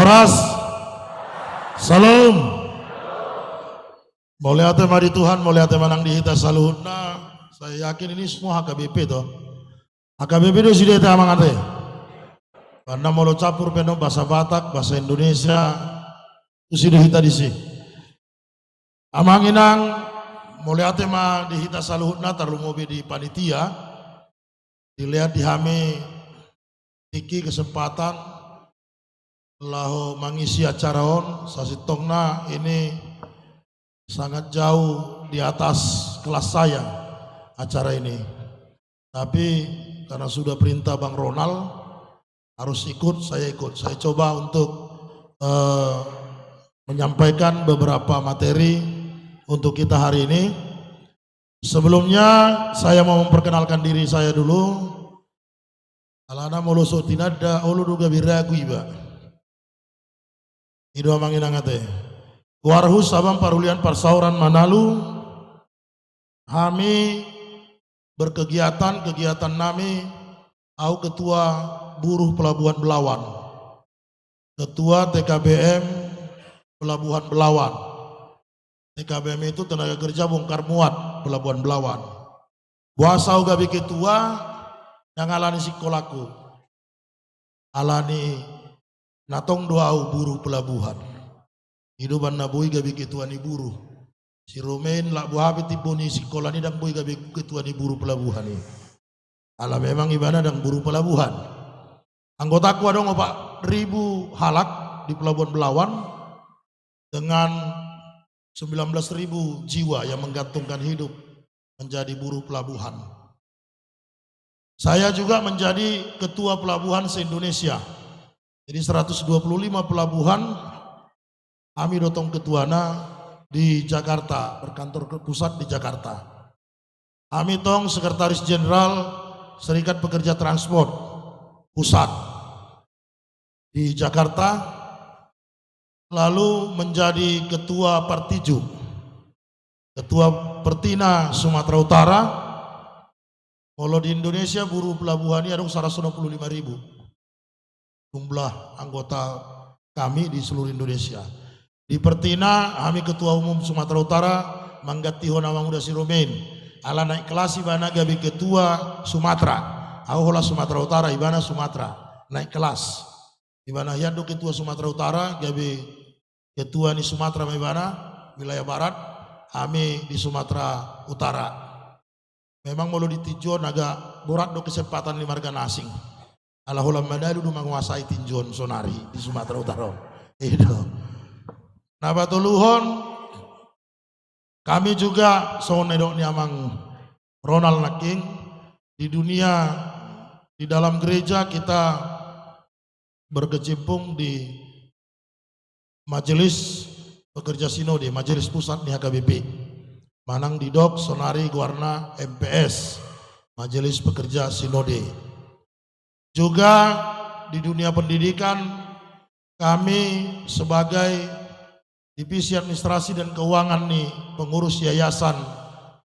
Saras, salam. Boleh ate mari Tuhan, boleh ate manang dihita saluhutna. Saya yakin ini semua HKBP toh. HKBP itu sudah ate amang ate. Karena mau campur penuh bahasa Batak, bahasa Indonesia, itu sudah hita di sini. Amang inang, boleh ate mah dihita saluhutna taruh mobil di panitia. Dilihat di hame tiki kesempatan lahu mengisi acara on sasitongna ini sangat jauh di atas kelas saya acara ini, tapi karena sudah perintah Bang Ronald harus ikut, saya ikut. Saya coba untuk menyampaikan beberapa materi untuk kita hari ini. Sebelumnya saya mau memperkenalkan diri saya dulu. Alana moloso tinada ulu duga biragu iba. Ido amangin angate. Warhus sabang parulian parsauran Manalu. Kami berkegiatan nami au ketua buruh Pelabuhan Belawan. Ketua TKBM Pelabuhan Belawan. TKBM itu tenaga kerja bongkar muat Pelabuhan Belawan. Buasa gabi ketua yang alani sikolaku. Alani natong doau buruh pelabuhan. Hidupan na boy gabi ketua ni buruh. Si Romain lak buhabi tibo ni sekolah ni dang boy gabi ketua ni buruh pelabuhan ni. Ala memang ibana dang buruh pelabuhan. Anggotaku ada 4.000 halak di Pelabuhan Belawan dengan 19.000 jiwa yang menggantungkan hidup menjadi buruh pelabuhan. Saya juga menjadi ketua pelabuhan se-Indonesia. Jadi 125 pelabuhan kami dotong ketuana di Jakarta, berkantor pusat di Jakarta. Kami tong sekretaris jenderal Serikat Pekerja Transport pusat di Jakarta, lalu menjadi ketua Partiju, ketua Pertina Sumatera Utara. Kalau di Indonesia buruh pelabuhan ini ada 165.000 jumlah anggota kami di seluruh Indonesia. Di Pertina kami ketua umum Sumatera Utara manggati hona muda si Romain. Ala naik kelas ibana gabi ketua Sumatera. Ahola Sumatera Utara ibana Sumatera naik kelas. Ibana yado ketua Sumatera Utara gabi ketua ni Sumatera ibana wilayah barat, kami di Sumatera Utara. Memang mau ditinjau agak berat do kesempatan di marga asing. Alahulam madalu do menguasai tinjon sonari di Sumatera Utara. Itu. Nah batuluhon kami juga sonedok ni amang Ronald Naking di dunia, di dalam gereja kita berkecimpung di Majelis Pekerja Sinode, Majelis Pusat di HKBP. Manang di Dok Sonari Guarna MPS, Majelis Pekerja Sinode. Juga di dunia pendidikan kami sebagai Divisi Administrasi dan Keuangan nih pengurus yayasan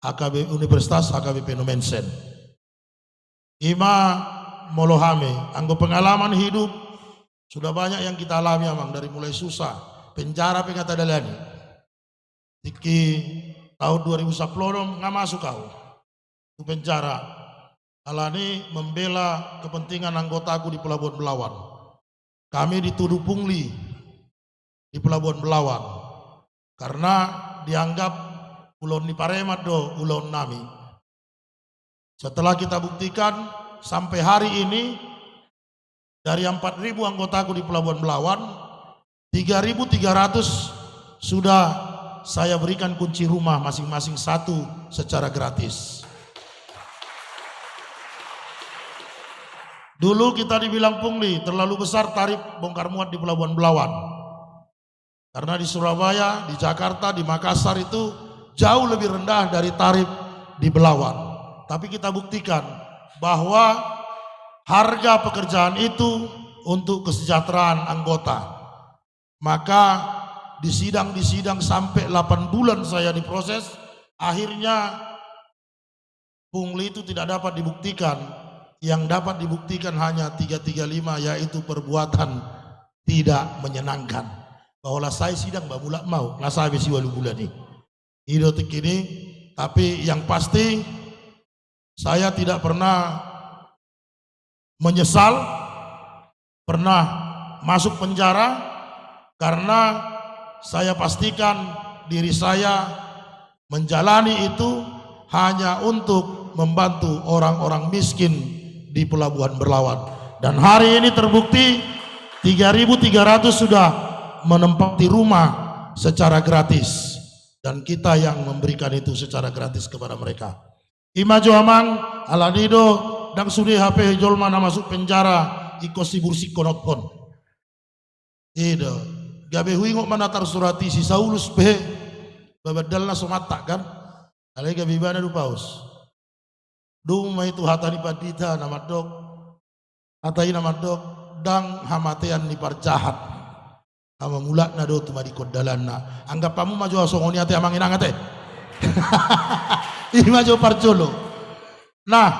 HKB Universitas HKBP Nomensen. Ima molohame, anggo pengalaman hidup sudah banyak yang kita alami amang, dari mulai susah, penjara pengata dalani. Tiki tahun 2010 nggak masuk kau ke penjara. Alani membela kepentingan anggotaku di Pelabuhan Belawan. Kami dituduh pungli di Pelabuhan Belawan karena dianggap ulon di Paremat do ulon nami. Setelah kita buktikan sampai hari ini dari 4.000 anggotaku di Pelabuhan Belawan, 3.300 sudah saya berikan kunci rumah masing-masing satu secara gratis. Dulu kita dibilang pungli, terlalu besar tarif bongkar muat di Pelabuhan Belawan. Karena di Surabaya, di Jakarta, di Makassar itu jauh lebih rendah dari tarif di Belawan. Tapi kita buktikan bahwa harga pekerjaan itu untuk kesejahteraan anggota. Maka di sidang sampai 8 bulan saya diproses, akhirnya pungli itu tidak dapat dibuktikan. Yang dapat dibuktikan hanya 335, yaitu perbuatan tidak menyenangkan. Bahwa saya sidang babulak mau nasa besi walu bulan nih. Hidup ini, tapi yang pasti saya tidak pernah menyesal, pernah masuk penjara karena saya pastikan diri saya menjalani itu hanya untuk membantu orang-orang miskin di Pelabuhan Berlawan. Dan hari ini terbukti 3.300 sudah menempati rumah secara gratis, dan kita yang memberikan itu secara gratis kepada mereka. Imajo amang alanido dan sudi HP jol mana masuk penjara ikosi bursi konotpon. Itu gabe huingok mana tar surati si Saulus be babadalna somata kan. Alai gabe bana du paus. Duma itu hatani padita nama dok. Hatai nama dok dang hamatean ni parjahat. Ama mulak na do tuma di kodalan na. Anggap kamu maju asongoni ate amang inang ate. Ini maju parcolo. Nah,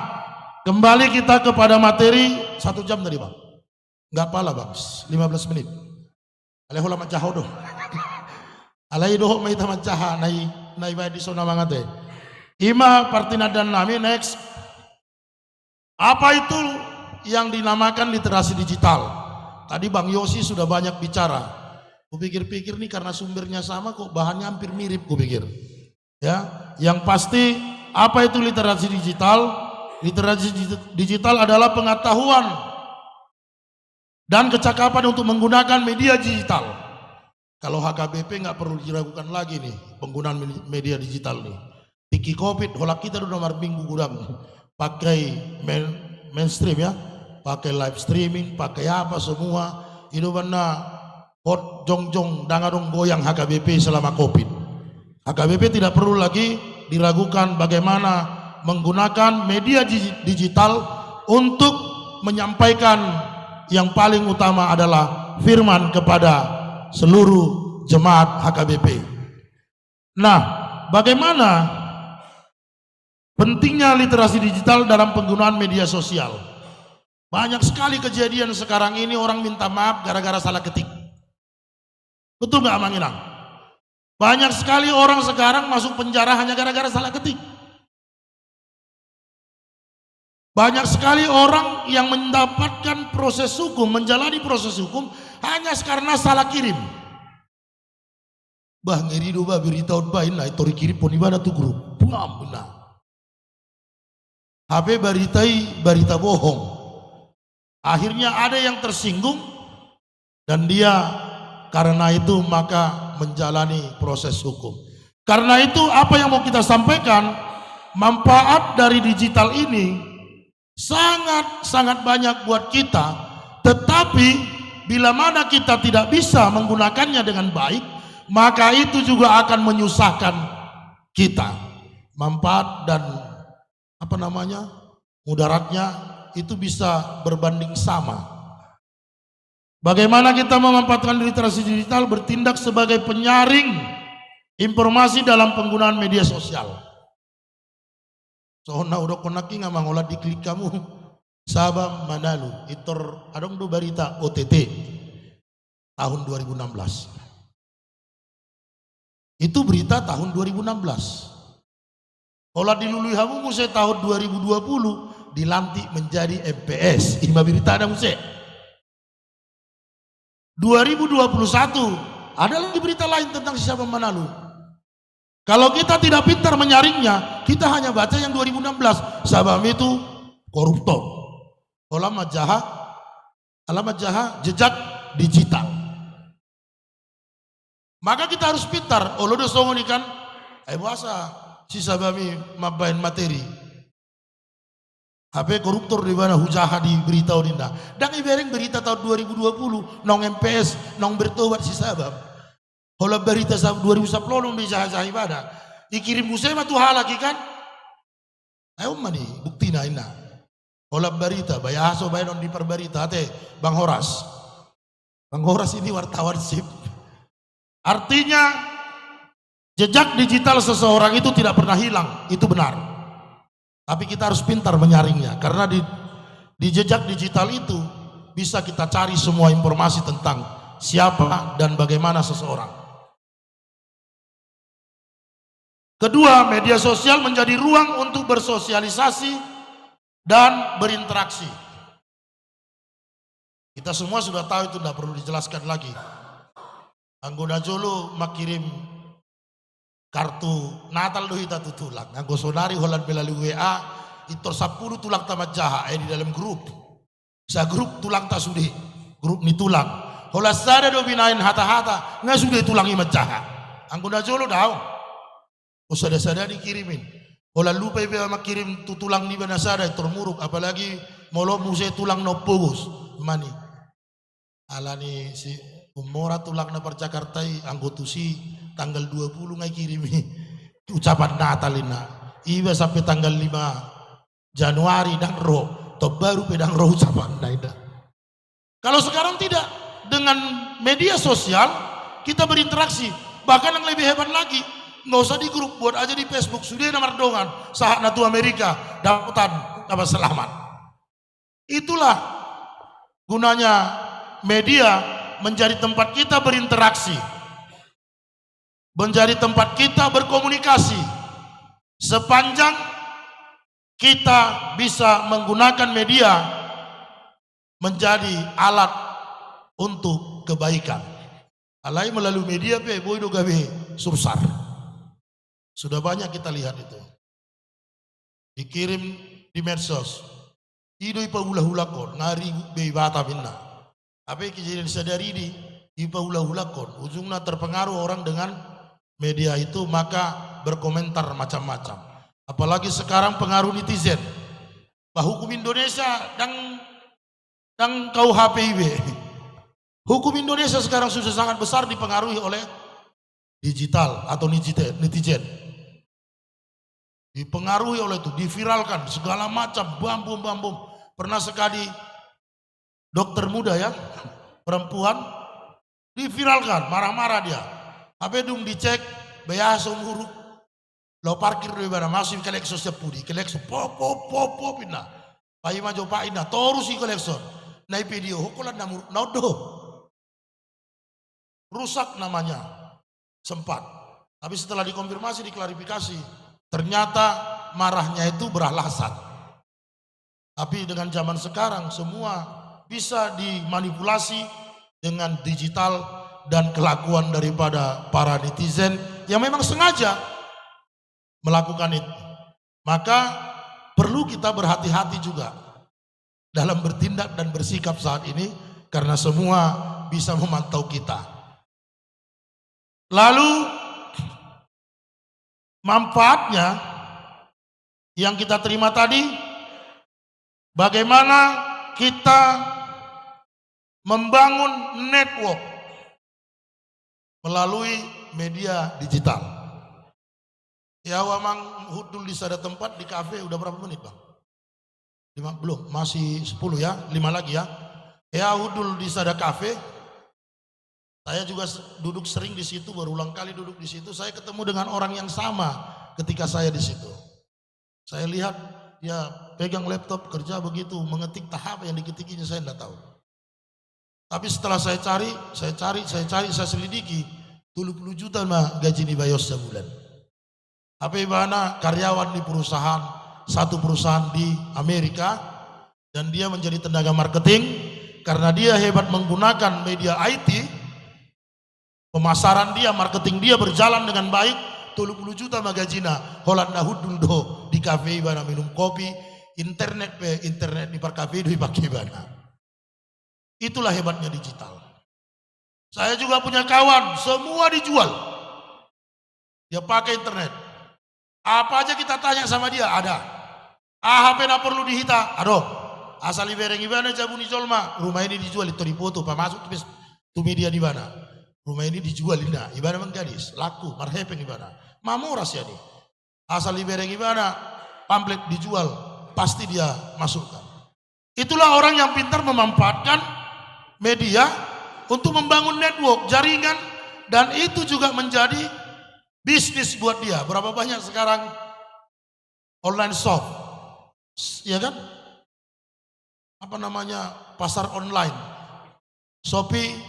kembali kita kepada materi 1 jam tadi bang. Enggak pala bang, 15 menit. Aleh hola macaho do. Alai doh mai ta macaha nai bai di sona mangate. Ima partina dan nami next. Apa itu yang dinamakan literasi digital? Tadi Bang Yosi sudah banyak bicara. Kupikir-pikir nih karena sumbernya sama kok bahannya hampir mirip kupikir. Ya, yang pasti apa itu literasi digital? Literasi digital adalah pengetahuan dan kecakapan untuk menggunakan media digital. Kalau HKBP nggak perlu diragukan lagi nih penggunaan media digital nih. Tiki Covid, holak kita udah nomor minggu gudang pakai mainstream ya, pakai live streaming, pakai apa semua. Itu benar hot jongjong dangadong goyang HKBP selama Covid. HKBP tidak perlu lagi diragukan bagaimana menggunakan media digital untuk menyampaikan yang paling utama adalah firman kepada seluruh jemaat HKBP. Nah, bagaimana pentingnya literasi digital dalam penggunaan media sosial? Banyak sekali kejadian sekarang ini orang minta maaf gara-gara salah ketik. Betul nggak Mang Inang? Banyak sekali orang sekarang masuk penjara hanya gara-gara salah ketik. Banyak sekali orang yang mendapatkan proses hukum, menjalani proses hukum hanya karena salah kirim. Bah ngeri do bah berita bain lah itu kirim pun ibadah tu grup. Buam benar. HP berita bohong. Akhirnya ada yang tersinggung dan dia karena itu maka menjalani proses hukum. Karena itu apa yang mau kita sampaikan, manfaat dari digital ini sangat banyak buat kita. Tetapi bila mana kita tidak bisa menggunakannya dengan baik, maka itu juga akan menyusahkan kita. Manfaat dan mudaratnya itu bisa berbanding sama. Bagaimana kita memanfaatkan literasi digital? Bertindak sebagai penyaring informasi dalam penggunaan media sosial. Soalnya udah konaki nggak mangolah diklik kamu Sabah Manalu itor adong do berita OTT tahun 2016. Itu berita tahun 2016. Olah dilului hamu musai tahun 2020 dilantik menjadi MPS. Ima berita ada musai. 2021 ada lagi berita lain tentang si Sabah Manalu. Kalau kita tidak pintar menyaringnya, kita hanya baca yang 2016. Sabah itu koruptor. Alamat jahat, jejak digital. Maka kita harus pintar. Olo do songo ni kan, bahasa si Sabah mi mabain materi. HP koruptor di mana hujaha di berita odinda. Dan ibereng berita tahun 2020 nong MPS nong bertobat si Sabah. Kalau berita 2010 nong bisa ibadah. Dikirim musai mah tuh lagi kan. Ayo mani bukti na ina. Kalau berita bayaso bayar non di perberita teh Bang Horas. Bang Horas ini wartawan sip. Artinya jejak digital seseorang itu tidak pernah hilang, itu benar. Tapi kita harus pintar menyaringnya karena di jejak digital itu bisa kita cari semua informasi tentang siapa dan bagaimana seseorang. Kedua, media sosial menjadi ruang untuk bersosialisasi dan berinteraksi. Kita semua sudah tahu, itu tidak perlu dijelaskan lagi. Anggona jolo makirim kartu Natal do hita tulang. Anggo sonari holan melalui WA itu 10 tulang tamat jaha di dalam grup. Sa grup tulang tak sudi. Grup ni tulang. Hola sada do binain hata-hata nggak sudah tulang imat jaha. Anggona jolo daun. Oh sada-sada dikirimin. Hola lupa ibu makirim tulang di mana sada termuruk, apalagi molo muse tulang no pogus mani. Alani si umora tulang na perjakartai anggotusi tanggal 20 ngai kirimi ucapan Natalina. Iba sampai tanggal 5 Januari dan roh to baru pedang roh ucapan naida. Kalau sekarang tidak, dengan media sosial kita berinteraksi, bahkan yang lebih hebat lagi, nggak usah di grup, buat aja di Facebook, sudah nomor dongan saat natu Amerika dapetan dapat selamat. Itulah gunanya media, menjadi tempat kita berinteraksi, menjadi tempat kita berkomunikasi. Sepanjang kita bisa menggunakan media menjadi alat untuk kebaikan. Alai melalui media pe boy do gawe sursar. Sudah banyak kita lihat itu. Dikirim di medsos. Ido ipa ulah-ulakon ngari be bata minna. Apa yang kejadian sadari di ipa ulah-ulakon. Ujungnya terpengaruh orang dengan media itu, maka berkomentar macam-macam. Apalagi sekarang pengaruh netizen. Hukum Indonesia dan KUHPIB. Hukum Indonesia sekarang sudah sangat besar dipengaruhi oleh digital atau netizen. Dipengaruhi oleh itu, diviralkan segala macam, bam-bum. Pernah sekali dokter muda ya, perempuan, diviralkan, marah-marah dia. Apa dong dicek, biasa umur, lo parkir di mana masih kelekso sepudi, kelekso pop ina, bayi maju pak ina, terus si kelekso, naik video, hukulan namur, nodo, rusak namanya, sempat. Tapi setelah dikonfirmasi, diklarifikasi, ternyata marahnya itu beralasan. Tapi dengan zaman sekarang semua bisa dimanipulasi dengan digital dan kelakuan daripada para netizen yang memang sengaja melakukan itu. Maka perlu kita berhati-hati juga dalam bertindak dan bersikap saat ini, karena semua bisa memantau kita. Lalu manfaatnya yang kita terima tadi, bagaimana kita membangun network melalui media digital. Ya wamang hudul di sada tempat di kafe udah berapa menit bang? 5 belum, masih 10 ya, 5 lagi ya. Ya hudul di sada kafe. Saya juga duduk sering di situ, berulang kali duduk di situ. Saya ketemu dengan orang yang sama ketika saya di situ. Saya lihat dia pegang laptop kerja begitu, mengetik tahap yang diketikinya saya tidak tahu. Tapi setelah saya cari, saya selidiki, 20 juta mah gaji ni bayos sebulan. Apa ibana karyawan di perusahaan, satu perusahaan di Amerika, dan dia menjadi tenaga marketing karena dia hebat menggunakan media IT. Pemasaran dia, marketing dia berjalan dengan baik. 30 juta magajina Holanda hudul do di kafe ibana minum kopi, internet di par kafe do pakai ibana. Itulah hebatnya digital. Saya juga punya kawan, semua dijual. Dia pakai internet. Apa aja kita tanya sama dia, ada. HP na perlu dihita, aduh. Asal ibereng ibana jabuni jolma, rumah ini dijual, itu dipoto, masuk tu media di mana. Rumah ini dijual ina, ibana menggadis, laku, marhepeng ibana. Mamuras ya nih. Asal ibereng ibana, pamflet dijual, pasti dia masukkan. Itulah orang yang pintar memanfaatkan media untuk membangun network, jaringan, dan itu juga menjadi bisnis buat dia. Berapa banyak sekarang online shop, ya kan? Apa namanya, pasar online. Shopee,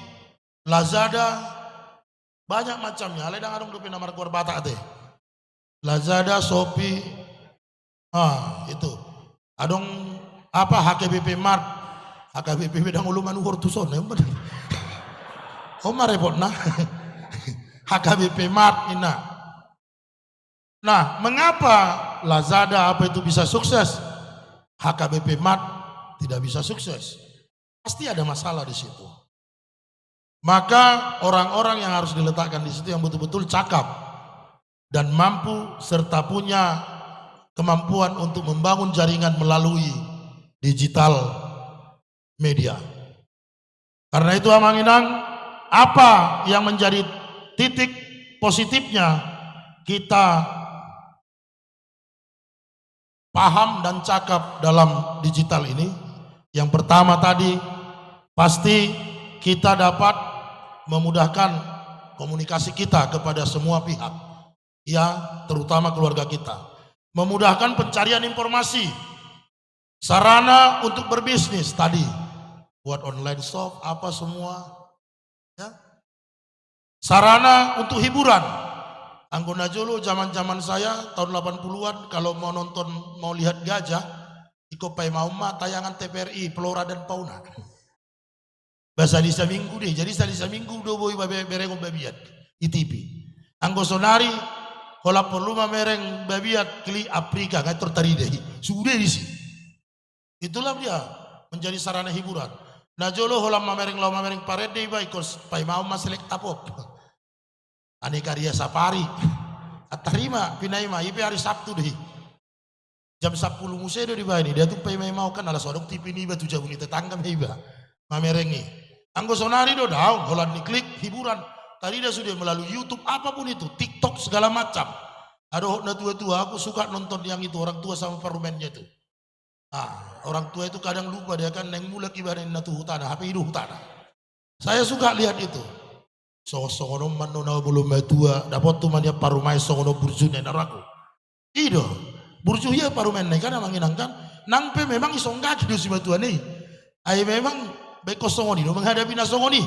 Lazada, banyak macamnya. Ale dah ngadong dupin nomor keluar Batak teh. Lazada, Shopee, itu. Adong apa HKBP Mart, HKBP bedang uluman uhur tuson. Oma repot nah. HKBP Mart ina. Nah, mengapa Lazada apa itu bisa sukses? HKBP Mart tidak bisa sukses. Pasti ada masalah di situ. Maka orang-orang yang harus diletakkan di situ yang betul-betul cakap dan mampu serta punya kemampuan untuk membangun jaringan melalui digital media. Karena itu Amang Inang, apa yang menjadi titik positifnya kita paham dan cakap dalam digital ini? Yang pertama tadi, pasti kita dapat memudahkan komunikasi kita kepada semua pihak, ya, terutama keluarga kita. Memudahkan pencarian informasi, sarana untuk berbisnis tadi, buat online shop apa semua, ya. Sarana untuk hiburan. Anggona Jolo zaman-zaman saya tahun 80-an kalau mau nonton, mau lihat gajah, ikut pai mauma tayangan TVRI Flora dan Fauna. Bahasa di seminggu deh, jadi di seminggu do boy berengong babiat ITV. Anggo sonari kalau perlu mereng babiat kli Afrika kan tertari deh. Sudah di sini. Itulah dia menjadi sarana hiburan. Nah Jolo holam mamereng parede baik kos pai mau maselek tapop. Aneka ria safari. Atarima pinaima ipe hari Sabtu deh. Jam 10 musedo di bawah ini dia tuh pai mau kan ala sodok TV ini batu jauh ni tetangga meiba. Mamerengi. Anggo sonari do daun holan di klik hiburan. Tadi dia sudah melalui YouTube apapun itu, TikTok segala macam. Ada orang tua-tua aku suka nonton yang itu orang tua sama parumennya itu. Orang tua itu kadang lupa dia kan neng mula kibarin natu hutana, HP hidup hutana. Saya suka lihat itu. Songono manona belum tua, dapat tu mania parumai songono burjunya naraku. Ido, burjunya parumen nih kan manginangkan, nangpe memang isonggak hidup si tua nih. Ayo memang baik songoni, do menghadapi nasongoni.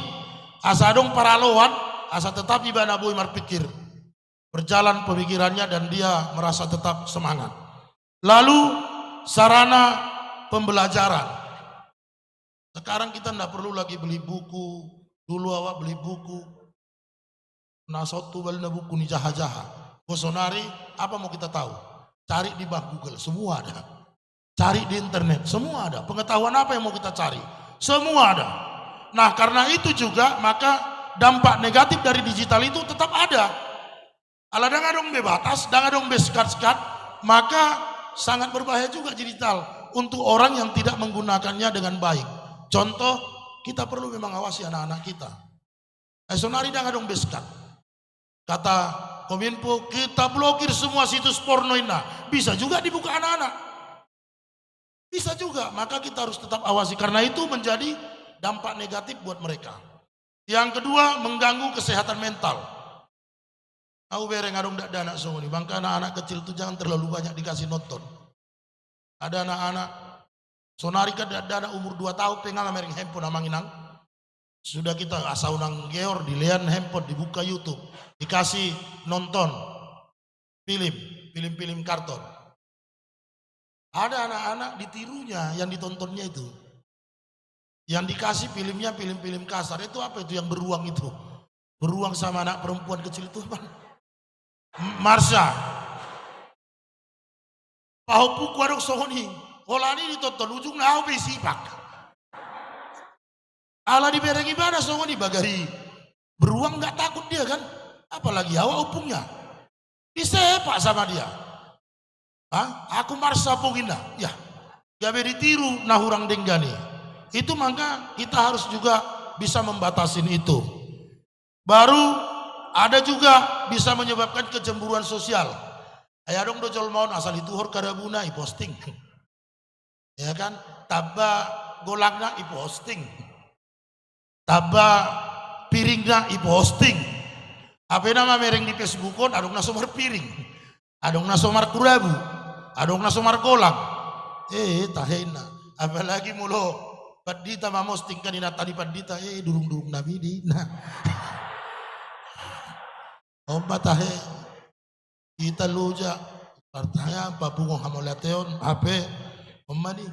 Asa dong paraloan, asa tetap ibana boy marpikir. Berjalan pemikirannya dan dia merasa tetap semangat. Lalu sarana pembelajaran. Sekarang kita tidak perlu lagi beli buku. Dulu awak beli buku. Nasotu balina buku ni jaha-jaha. Kosonari apa mau kita tahu? Cari di bah Google, semua ada. Cari di internet, semua ada. Pengetahuan apa yang mau kita cari? Semua ada. Nah karena itu juga maka dampak negatif dari digital itu tetap ada. Ala dong bebatas, dong beskat-skat, maka sangat berbahaya juga digital untuk orang yang tidak menggunakannya dengan baik. Contoh, kita perlu memang awasi anak-anak kita. Sonari dong beskat. Kata Kominfo, kita blokir semua situs porno ini. Bisa juga dibuka anak-anak. Bisa juga, maka kita harus tetap awasi. Karena itu menjadi dampak negatif buat mereka. Yang kedua, mengganggu kesehatan mental. Aku bereng adong dak anak semua ini. Bangka anak-anak kecil itu jangan terlalu banyak dikasih nonton. Ada anak-anak sonari kan ada anak umur 2 tahun pengen mereng handphone amang inang. Sudah kita asal nang geor dilihat handphone dibuka YouTube, dikasih nonton film karton. Ada anak-anak ditirunya yang ditontonnya itu. Yang dikasih filmnya film-film kasar itu apa itu yang beruang itu? Beruang sama anak perempuan kecil itu apa? Marsha. Pahu puku adok sohoni. Holani ditonton ujung nau besipak. Ala dibereng ibadah sohoni bagari. Beruang nggak takut dia kan? Apalagi awak upungnya. Disepak sama dia. Aku Marsha pungina. Ya. Gabe ditiru nahurang denggani. Itu maka kita harus juga bisa membatasin itu. Baru ada juga bisa menyebabkan kecemburuan sosial. Ayah dong dojol maun asal itu hor karabuna i-posting. Ya kan? Taba golakna i-posting. Taba piringna i-posting. Apa nama mereng di Facebookon adong nasomar piring. Adong nasomar kurabu. Adong nasomar golak. Tahena. Apalagi mulo Padita mamos tingkan inatani padita durung-durung nabi di nah. Tahe kita luja partaya papungong hamolateon ape omani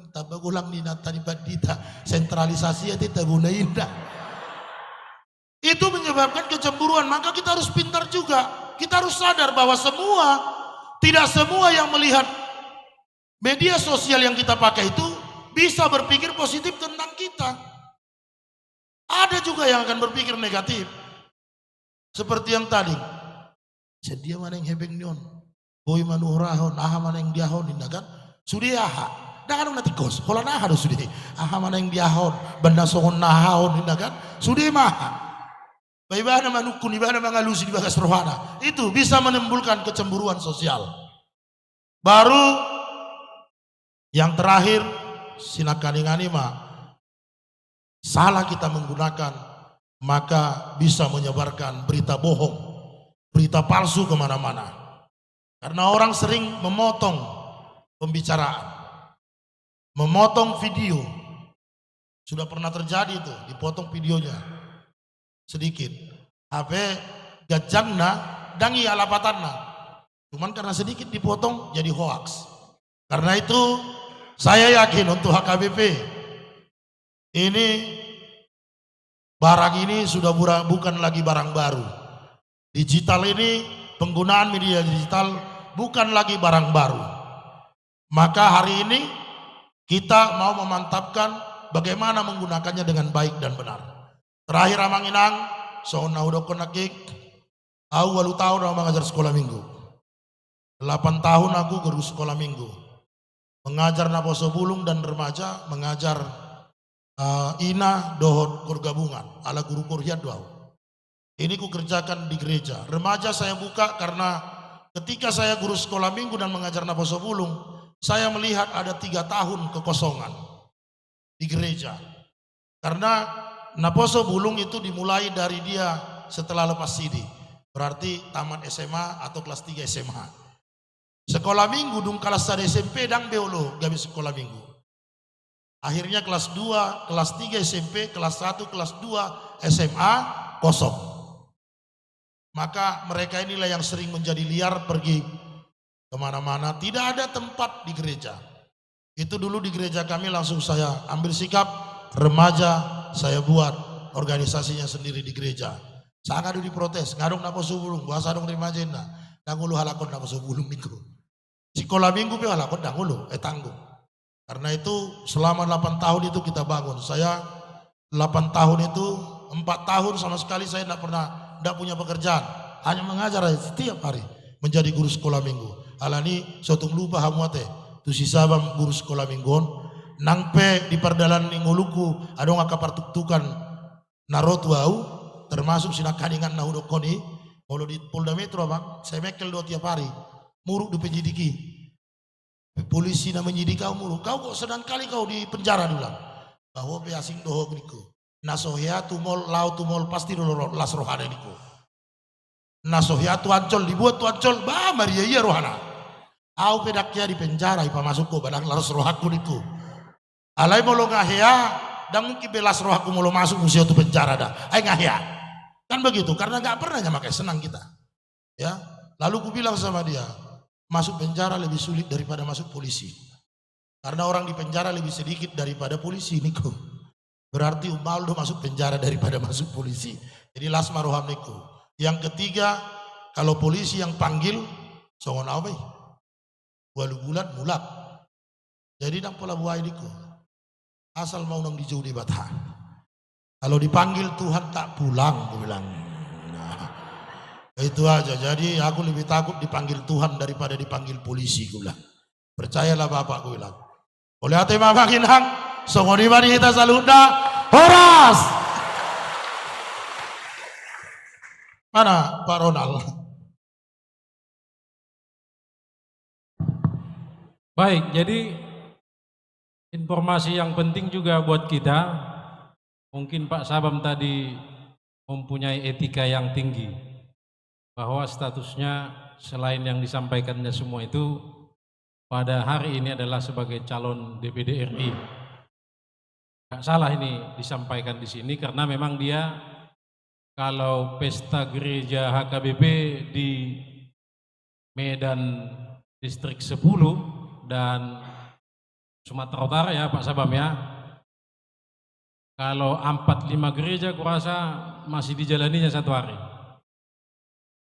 tabagulang ni natani padita sentralisasi itu tabuna indah. Itu menyebabkan kecemburuan. Maka kita harus pintar juga. Kita harus sadar bahwa tidak semua yang melihat media sosial yang kita pakai itu bisa berpikir positif tentang kita. Ada juga yang akan berpikir negatif. Seperti yang tadi. Sedia mana yang hebeng nion. Boy manuhurahon. Aha mana yang diahon. Kan? Sudah aha. Dah nanti kos. Kalau naha do sudah. Aha mana yang diahon. Benda songon nahahon. Kan? Sudah maha. Bagaimana manukun. Bagaimana mengalusi di bagas rohana. Itu bisa menimbulkan kecemburuan sosial. Baru yang terakhir. Sinakaningani salah kita menggunakan maka bisa menyebarkan berita bohong, berita palsu kemana-mana. Karena orang sering memotong pembicaraan, memotong video. Sudah pernah terjadi itu, dipotong videonya sedikit. HP gajangna dangi alapatanna. Cuman karena sedikit dipotong jadi hoax. Karena itu saya yakin untuk HKBP ini barang ini sudah bukan lagi barang baru. Digital ini, penggunaan media digital bukan lagi barang baru. Maka hari ini kita mau memantapkan bagaimana menggunakannya dengan baik dan benar. Terakhir amang inang, sohna udah konakik, aku 8 tahun aku mengajar sekolah minggu. 8 tahun aku guru sekolah minggu. Mengajar naposo bulung dan remaja, mengajar ina dohot gabungan ala guru kurhiat doau. Ini ku kerjakan di gereja. Remaja saya buka karena ketika saya guru sekolah minggu dan mengajar naposo bulung, saya melihat ada 3 tahun kekosongan di gereja. Karena naposo bulung itu dimulai dari dia setelah lepas sidi. Berarti tamat SMA atau kelas 3 SMA. Sekolah minggu dung kelas 1 SMP dang beolo gabi sekolah minggu. Akhirnya kelas 2, kelas 3 SMP, kelas 1, kelas 2 SMA kosong. Maka mereka inilah yang sering menjadi liar pergi kemana-mana. Tidak ada tempat di gereja. Itu dulu di gereja kami langsung saya ambil sikap remaja saya buat organisasinya sendiri di gereja. Sangat diprotes. Ngadong naposo bulung, bahasa dong remaja na. Dangulu halakon naposo bulung niku. Sekolah minggu pun halakon dangulu tanggung. Karena itu selama 8 tahun itu kita bangun. Saya 8 tahun itu 4 tahun sama sekali saya tidak punya pekerjaan. Hanya mengajar setiap hari menjadi guru sekolah minggu. Alani sotung lupa hamuate. Tu si sabam guru sekolah mingguon. Nangpe di perdalan ninguluku adong akapartuktukan narotu au termasuk sinakaningan nahudokoni. Kalau di Polda Metro bang, saya mekel 2 tiap hari. Muruk di penyidiki. Polisi na menyidik kau mulu. Kau kok sedang kali kau di penjara dulu. Bahwa pe asing doho niku. Nasohya tumol lau tumol pasti dulu las rohana niku. Nasohya tu ancol dibuat tu ancol bah Maria iya rohana. Au pedaknya di penjara ipa masuk ko badang las rohaku niku. Alai molo ngahya dan mungkin belas rohaku molo masuk musia tu penjara dah. Ai ngahya. Kan begitu karena gak pernah makai senang kita. Ya. Lalu ku bilang sama dia, masuk penjara lebih sulit daripada masuk polisi. Karena orang di penjara lebih sedikit daripada polisi niku. Berarti umaldo masuk penjara daripada masuk polisi. Jadi lasma roham niku. Yang ketiga, kalau polisi yang panggil songon apa? Walu bulat mulak. Jadi nang pola buai niku. Asal mau nang dijauh di batah. Kalau dipanggil Tuhan tak pulang, aku bilang. Itu aja. Jadi aku lebih takut dipanggil Tuhan daripada dipanggil polisi, aku bilang. Percayalah Bapak, aku bilang. Oleh hati Mama Kinang, songoni mari kita salutna, Horas. Mana Pak Ronald? Baik, jadi informasi yang penting juga buat kita. Mungkin Pak Sabam tadi mempunyai etika yang tinggi. Bahwa statusnya selain yang disampaikannya semua itu pada hari ini adalah sebagai calon DPD RI. nggak salah ini disampaikan di sini karena memang dia kalau pesta gereja HKBP di Medan Distrik 10 dan Sumatera Utara ya Pak Sabam ya. Kalau 45 gereja kurasa masih dijalaninya 1 hari.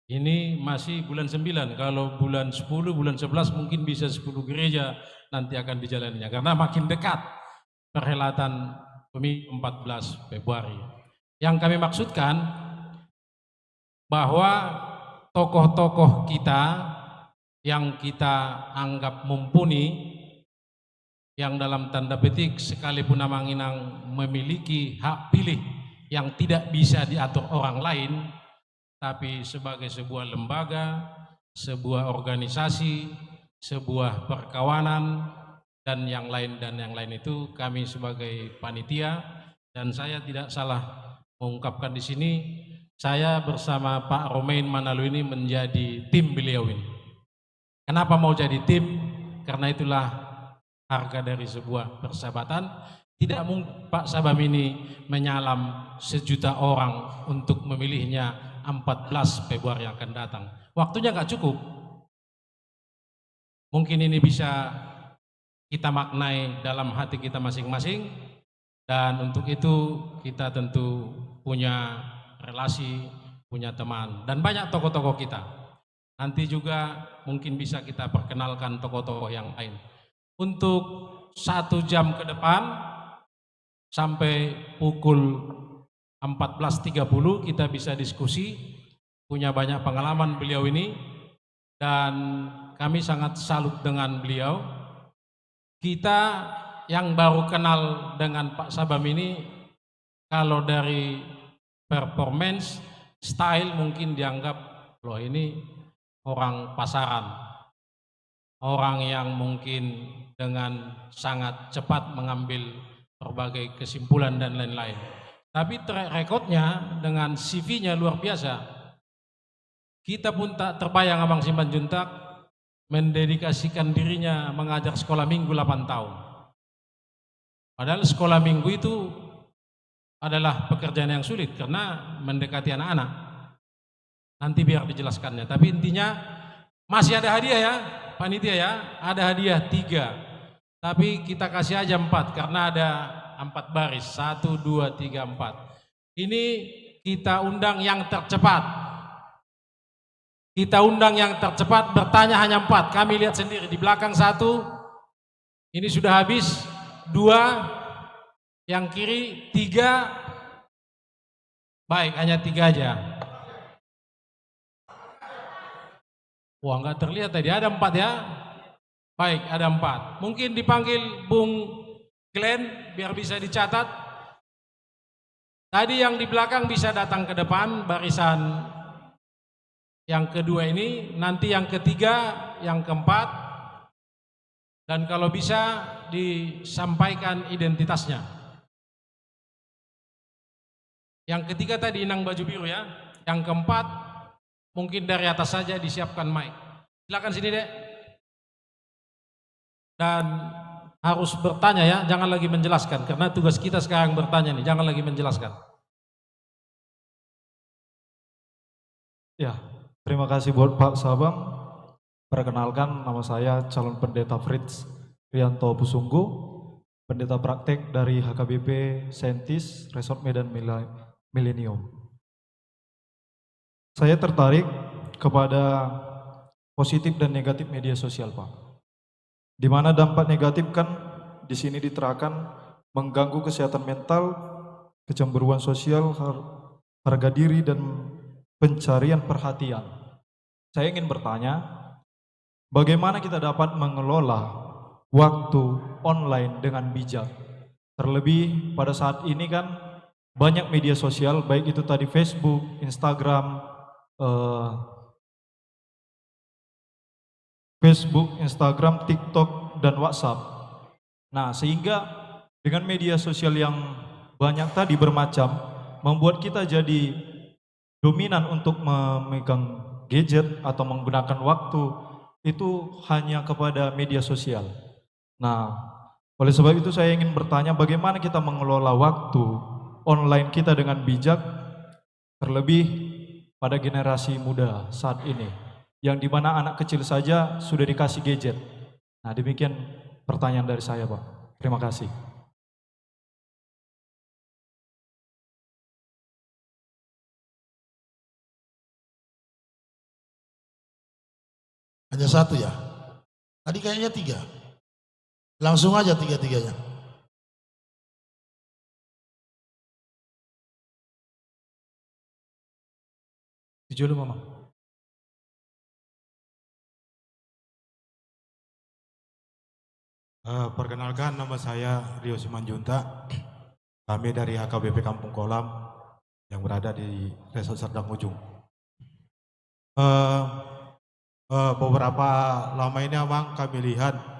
Ini masih bulan 9, kalau bulan 10, bulan 11 mungkin bisa 10 gereja nanti akan dijalaninya. Karena makin dekat perhelatan pemilu 14 Februari. Yang kami maksudkan bahwa tokoh-tokoh kita yang kita anggap mumpuni, yang dalam tanda petik sekalipun Namanginang memiliki hak pilih yang tidak bisa diatur orang lain, tapi sebagai sebuah lembaga, sebuah organisasi, sebuah perkawanan, dan yang lain itu kami sebagai panitia, dan saya tidak salah mengungkapkan di sini, saya bersama Pak Romain Manalu ini menjadi tim beliau ini. Kenapa mau jadi tim? Karena itulah harga dari sebuah persahabatan. Tidak mungkin Pak Sabam ini menyalam 1 juta orang untuk memilihnya 14 Februari yang akan datang. Waktunya nggak cukup. Mungkin ini bisa kita maknai dalam hati kita masing-masing, dan untuk itu kita tentu punya relasi, punya teman, dan banyak tokoh-tokoh kita. Nanti juga mungkin bisa kita perkenalkan tokoh-tokoh yang lain. Untuk 1 jam ke depan sampai pukul 14.30 kita bisa diskusi, punya banyak pengalaman beliau ini, dan kami sangat salut dengan beliau. Kita yang baru kenal dengan Pak Sabam ini, kalau dari performance, style mungkin dianggap, loh ini orang pasaran, orang yang mungkin dengan sangat cepat mengambil berbagai kesimpulan dan lain-lain. Tapi track recordnya dengan CV-nya luar biasa. Kita pun tak terbayang Abang Simanjuntak mendedikasikan dirinya mengajar sekolah minggu 8 tahun. Padahal sekolah minggu itu adalah pekerjaan yang sulit karena mendekati anak-anak. Nanti biar dijelaskannya. Tapi intinya masih ada hadiah ya, panitia ya. Ada hadiah 3. Tapi kita kasih aja 4 karena ada 4 baris. 1, 2, 3, 4. Ini kita undang yang tercepat. Kita undang yang tercepat, bertanya hanya 4. Kami lihat sendiri di belakang 1. Ini sudah habis. 2, yang kiri 3. Baik, hanya 3 aja. Wah, nggak terlihat tadi, ada 4 ya. Baik, ada 4. Mungkin dipanggil Bung Glenn biar bisa dicatat. Tadi yang di belakang bisa datang ke depan, barisan yang kedua ini, nanti yang ketiga, yang keempat, dan kalau bisa disampaikan identitasnya. Yang ketiga tadi inang baju biru ya, yang keempat mungkin dari atas saja disiapkan mic. Silakan sini Dek. Dan harus bertanya ya, jangan lagi menjelaskan, karena tugas kita sekarang bertanya nih, jangan lagi menjelaskan. Ya, terima kasih buat Pak Sabam. Perkenalkan, nama saya calon pendeta Fritz Rianto Pusunggu, pendeta praktek dari HKBP Saintis Resort Medan Millennium. Saya tertarik kepada positif dan negatif media sosial, Pak. Di mana dampak negatif kan di sini diterangkan mengganggu kesehatan mental, kecemburuan sosial, harga diri, dan pencarian perhatian. Saya ingin bertanya, bagaimana kita dapat mengelola waktu online dengan bijak? Terlebih pada saat ini kan banyak media sosial, baik itu tadi Facebook, Instagram, TikTok, dan WhatsApp. Nah, sehingga dengan media sosial yang banyak tadi bermacam, membuat kita jadi dominan untuk memegang gadget atau menggunakan waktu itu hanya kepada media sosial. Nah, Oleh sebab itu saya ingin bertanya bagaimana kita mengelola waktu online kita dengan bijak, terlebih pada generasi muda saat ini, yang dimana anak kecil saja sudah dikasih gadget. Nah, demikian pertanyaan dari saya, Pak. Terima kasih. Hanya satu ya? Tadi kayaknya 3. Langsung aja 3-3-nya. Tujuh dulu, Mama. Perkenalkan, nama saya Rio Simanjunta. Kami dari HKBP Kampung Kolam yang berada di Resort Serdang Ujung. Beberapa lama ini Amang kami lihat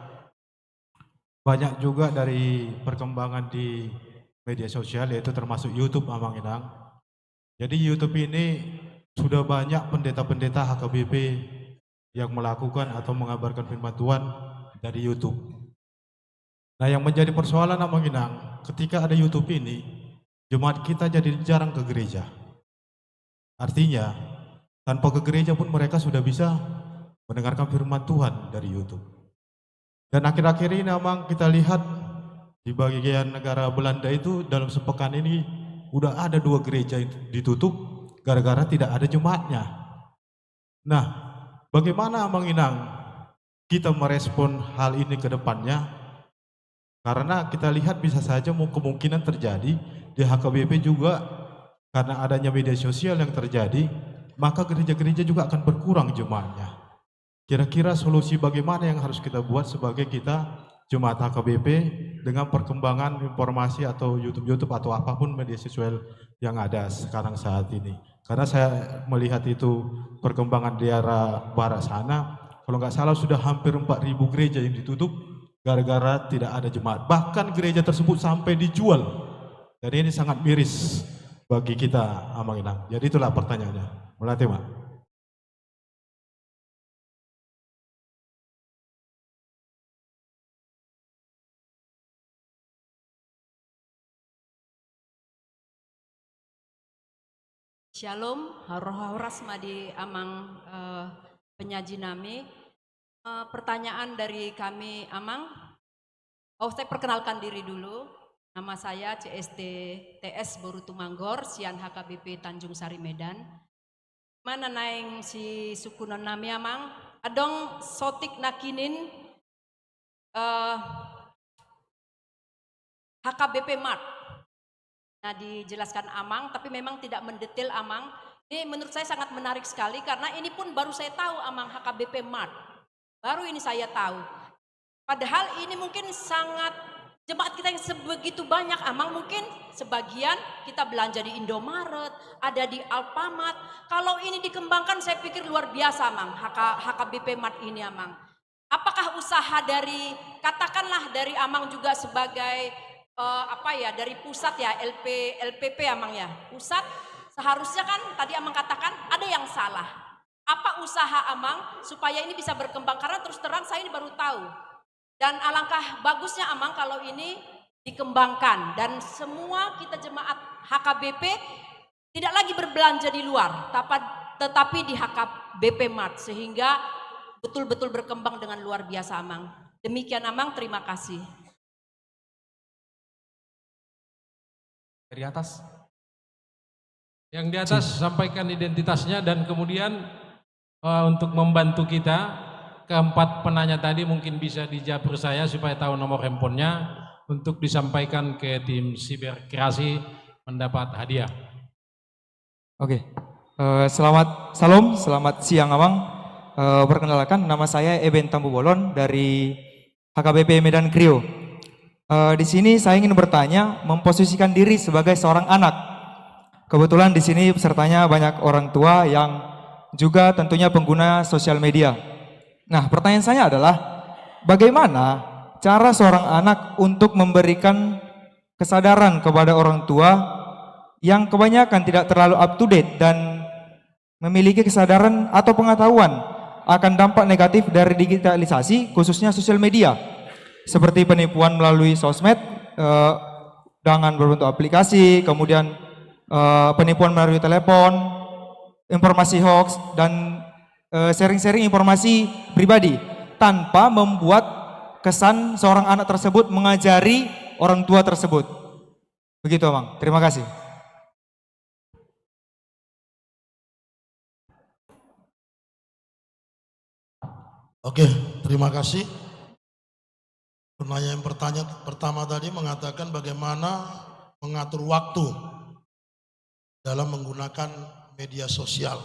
banyak juga dari perkembangan di media sosial, yaitu termasuk YouTube, Amang Inang. Jadi YouTube ini sudah banyak pendeta-pendeta HKBP yang melakukan atau mengabarkan firman Tuhan dari YouTube. Nah, yang menjadi persoalan Amang Inang, ketika ada YouTube ini, jemaat kita jadi jarang ke gereja. Artinya, tanpa ke gereja pun mereka sudah bisa mendengarkan firman Tuhan dari YouTube. Dan akhir-akhir ini Amang kita lihat di bagian negara Belanda itu dalam sepekan ini udah ada 2 gereja yang ditutup gara-gara tidak ada jemaatnya. Nah, bagaimana Amang Inang kita merespon hal ini ke depannya? Karena kita lihat bisa saja kemungkinan terjadi di HKBP juga karena adanya media sosial yang terjadi, maka gereja-gereja juga akan berkurang jemaatnya. Kira-kira solusi bagaimana yang harus kita buat sebagai kita jemaat HKBP dengan perkembangan informasi atau YouTube atau apapun media sosial yang ada sekarang saat ini. Karena saya melihat itu perkembangan di arah barat sana, kalau nggak salah sudah hampir 4.000 gereja yang ditutup gara-gara tidak ada jemaat. Bahkan gereja tersebut sampai dijual. Dan ini sangat miris bagi kita, Amang Inang. Jadi itulah pertanyaannya. Melatih, Mak. Shalom, haroh-haroh madi Amang penyaji nami. Pertanyaan dari kami Amang. Saya perkenalkan diri dulu. Nama saya CSD TS Boru Tumanggor, Sian HKBP Tanjung Sari Medan. Mana naing si sukunan nami Amang? Adong sotik nakinin HKBP Mart. Nah, dijelaskan Amang, tapi memang tidak mendetail Amang. Ini menurut saya sangat menarik sekali karena ini pun baru saya tahu Amang HKBP Mart. Baru ini saya tahu. Padahal ini mungkin sangat jemaat kita yang sebegitu banyak Amang, mungkin sebagian kita belanja di Indomaret, ada di Alfamart. Kalau ini dikembangkan saya pikir luar biasa Amang, HKBP Mart ini Amang. Apakah usaha dari, katakanlah dari Amang juga sebagai dari pusat ya, LPP Amang ya, pusat seharusnya kan tadi Amang katakan ada yang salah. Apa usaha Amang supaya ini bisa berkembang, karena terus terang saya ini baru tahu. Dan alangkah bagusnya Amang kalau ini dikembangkan dan semua kita jemaat HKBP tidak lagi berbelanja di luar, tetapi di HKBP Mart sehingga betul-betul berkembang dengan luar biasa Amang. Demikian Amang, terima kasih. Dari atas. Yang di atas sampaikan identitasnya dan kemudian untuk membantu kita, keempat penanya tadi mungkin bisa dijabur saya supaya tahu nomor handphonenya untuk disampaikan ke tim siberkreasi mendapat hadiah. Oke, selamat siang Amang. Perkenalkan nama saya Eben Tambu Bolon dari HKBP Medan Krio. Di sini saya ingin bertanya, memposisikan diri sebagai seorang anak. Kebetulan di sini pesertanya banyak orang tua yang juga tentunya pengguna sosial media. Nah, pertanyaan saya adalah bagaimana cara seorang anak untuk memberikan kesadaran kepada orang tua yang kebanyakan tidak terlalu up to date dan memiliki kesadaran atau pengetahuan akan dampak negatif dari digitalisasi khususnya sosial media. seperti penipuan melalui sosmed dengan berbentuk aplikasi, kemudian penipuan melalui telepon, informasi hoax, dan sharing-sharing informasi pribadi tanpa membuat kesan seorang anak tersebut mengajari orang tua tersebut. Begitu, Bang. Terima kasih. Oke, terima kasih. Pertanyaan pertama tadi mengatakan bagaimana mengatur waktu dalam menggunakan media sosial.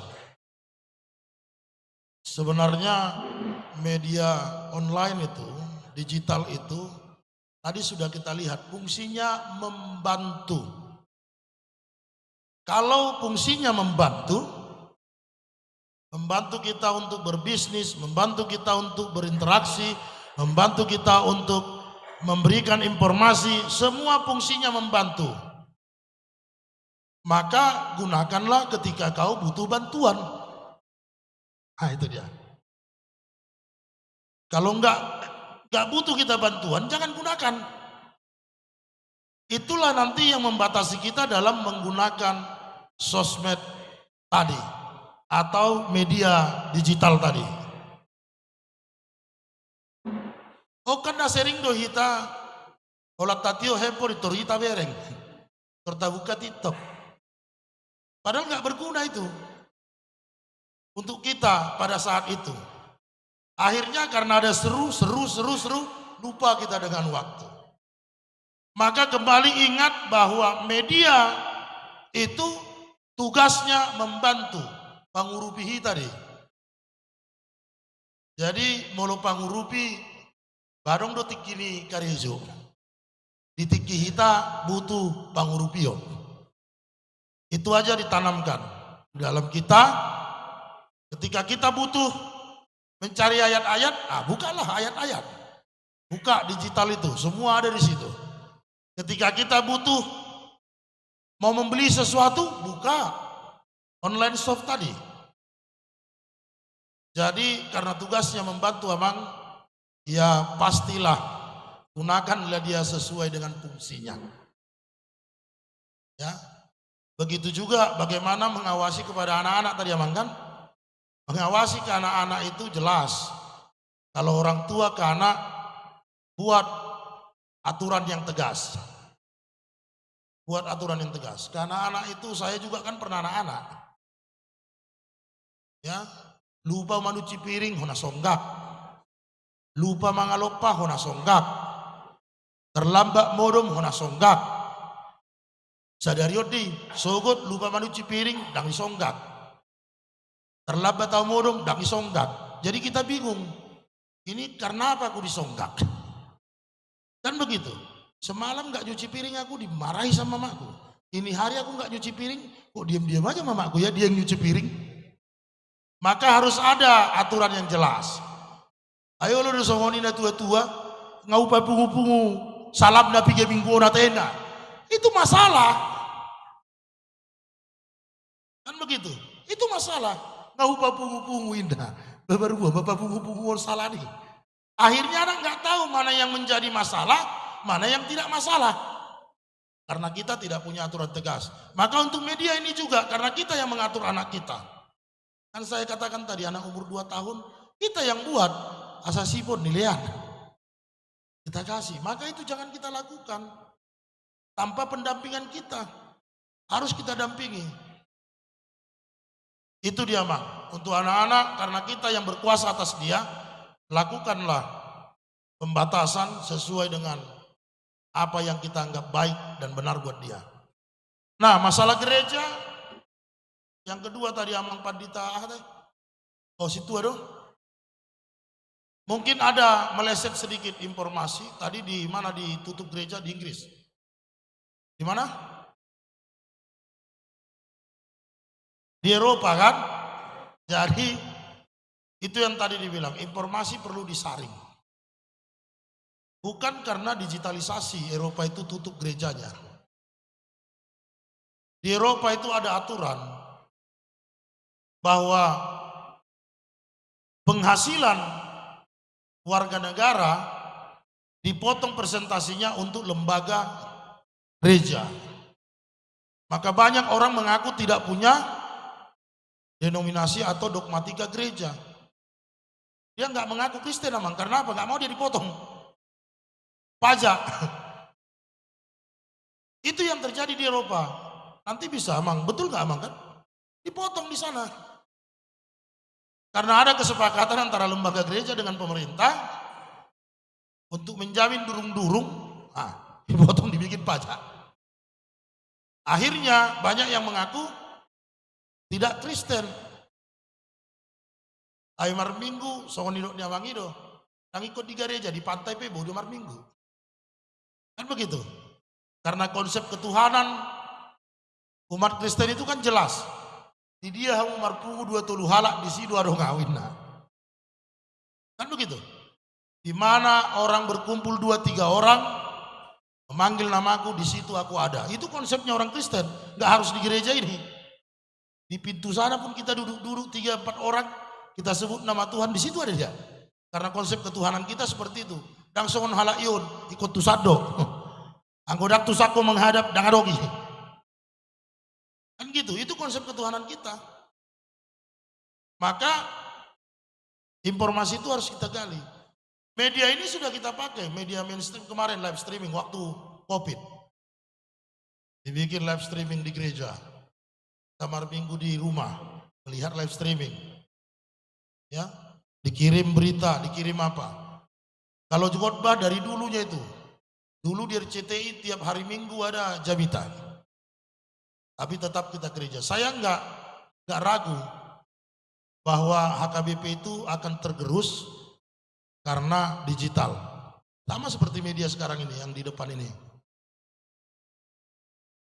Sebenarnya media online itu, digital itu, tadi sudah kita lihat fungsinya membantu. Kalau fungsinya membantu kita untuk berbisnis, membantu kita untuk berinteraksi, membantu kita untuk memberikan informasi, semua fungsinya membantu. Maka gunakanlah ketika kau butuh bantuan. Nah itu dia. Kalau enggak butuh kita bantuan, jangan gunakan. Itulah nanti yang membatasi kita dalam menggunakan sosmed tadi atau media digital tadi. Oh karena sering do hita olah tatio hepo ditor hita bereng tertabuka TikTok. Padahal nggak berguna itu untuk kita pada saat itu. Akhirnya karena ada seru, lupa kita dengan waktu. Maka kembali ingat bahwa media itu tugasnya membantu pangurupi tadi. Jadi molo pangurupi barong do tikini karejo. Di tiki hita butuh pangurupio. Itu aja ditanamkan dalam kita. Ketika kita butuh mencari ayat-ayat, bukalah ayat-ayat. Buka digital itu, semua ada di situ. Ketika kita butuh mau membeli sesuatu, buka online shop tadi. Jadi karena tugasnya membantu Amang, ya pastilah gunakanlah dia sesuai dengan fungsinya. Ya. Begitu juga bagaimana mengawasi kepada anak-anak tadi Amang kan? Mengawasi ke anak-anak itu jelas. Kalau orang tua ke anak buat aturan yang tegas. Buat aturan yang tegas. Karena anak itu saya juga kan pernah anak-anak. Ya, lupa manuci piring hona songgak. Lupa mangalopa hona songgak. Terlambat modom hona songgak. Sadariodi sogot lupa manuci piring dan songgak. Terlambat tahu modom dan songgak. Jadi kita bingung. Ini karena apa aku disonggak? Kan begitu. Semalam gak nyuci piring aku dimarahi sama mamaku. Ini hari aku gak nyuci piring, kok diam-diam aja mamaku ya dia yang nyuci piring. Maka harus ada aturan yang jelas. Ayo lo disongoni na tua-tua, ngaupa pungu-pungu, salam na pige minggu na tenda. Itu masalah. Kan begitu. Itu masalah. Ngaupa pungu-pungu indah. Baru gua bapak pungu-pungu salah nih. Akhirnya anak nggak tahu mana yang menjadi masalah, mana yang tidak masalah. Karena kita tidak punya aturan tegas. Maka untuk media ini juga, karena kita yang mengatur anak kita. Kan saya katakan tadi anak umur 2 tahun, kita yang buat asasi pun nilaian. Kita kasih, maka itu jangan kita lakukan. Tanpa pendampingan kita, harus kita dampingi. Itu dia Mang, untuk anak-anak karena kita yang berkuasa atas dia, lakukanlah pembatasan sesuai dengan apa yang kita anggap baik dan benar buat dia. Nah masalah gereja, yang kedua tadi Amang Pandita, oh situ aduh. Mungkin ada meleset sedikit informasi, tadi di mana ditutup gereja di Inggris. Di mana? Di Eropa kan? Jadi itu yang tadi dibilang, informasi perlu disaring. Bukan karena digitalisasi Eropa itu tutup gerejanya. Di Eropa itu ada aturan bahwa penghasilan warga negara dipotong presentasinya untuk lembaga gereja. Maka banyak orang mengaku tidak punya denominasi atau dogmatika gereja. Dia nggak mengaku Kristen Amang, karena apa? Nggak mau dia dipotong pajak. Itu yang terjadi di Eropa. Nanti bisa Amang, betul nggak Amang kan? Dipotong di sana. Karena ada kesepakatan antara lembaga gereja dengan pemerintah untuk menjamin durung-durung, dipotong dibikin pajak. Akhirnya banyak yang mengaku tidak Kristen. Ayo mar minggu, songonidok ni awangido, nang ikut di gereja di pantai Pebo di mar minggu. Kan begitu. Karena konsep ketuhanan umat Kristen itu kan jelas. Di dia hamu marpugu dua tulu halak di situ ada ngawin. Kan begitu. Di mana orang berkumpul 2-3 orang memanggil namaku, di situ aku ada. Itu konsepnya orang Kristen. Nggak harus di gereja ini. Di pintu sana pun kita duduk-duduk 3-4 orang, kita sebut nama Tuhan, di situ ada dia. Karena konsep ketuhanan kita seperti itu. Dang songon halak iun ikut tusado. Anggodak tusako menghadap dangadogi. Kan gitu, itu konsep ketuhanan kita. Maka informasi itu harus kita gali. Media ini sudah kita pakai, media mainstream kemarin live streaming waktu COVID. Dibikin live streaming di gereja. Kamar minggu di rumah, melihat live streaming. Ya, dikirim berita, dikirim apa. Kalau khotbah dari dulunya itu. Dulu di RCTI tiap hari Minggu ada jabitan. Tapi tetap kita gereja. Saya nggak ragu bahwa HKBP itu akan tergerus karena digital. Sama seperti media sekarang ini yang di depan ini.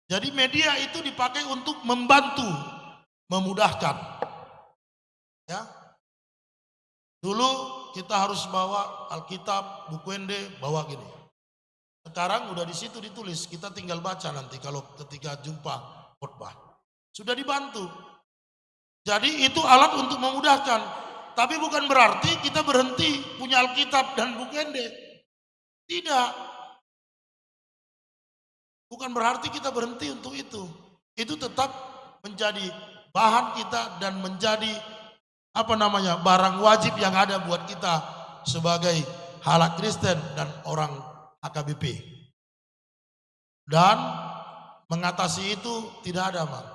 Jadi media itu dipakai untuk membantu, memudahkan. Ya. Dulu kita harus bawa Alkitab, buku ende, bawa gini. Sekarang udah di situ ditulis, kita tinggal baca nanti kalau ketika jumpa khotbah. Sudah dibantu. Jadi itu alat untuk memudahkan. Tapi bukan berarti kita berhenti punya Alkitab dan buku ende. Tidak. Bukan berarti kita berhenti untuk itu. Itu tetap menjadi bahan kita dan menjadi barang wajib yang ada buat kita sebagai halak Kristen dan orang HKBP. Dan mengatasi itu tidak ada, Bang.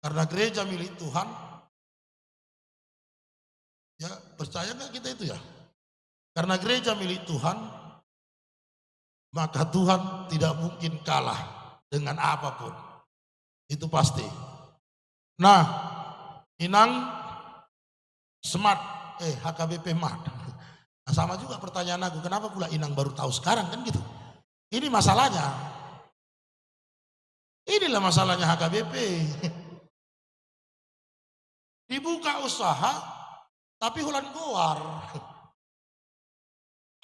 Karena gereja milik Tuhan. Ya, percaya nggak kita itu ya? Karena gereja milik Tuhan, maka Tuhan tidak mungkin kalah dengan apapun. Itu pasti. Nah, Inang Smart, HKBP Mart. Nah, sama juga pertanyaan aku, kenapa pula Inang baru tahu sekarang kan gitu? Ini masalahnya. Inilah masalahnya HKBP. Dibuka usaha, tapi hulan goar.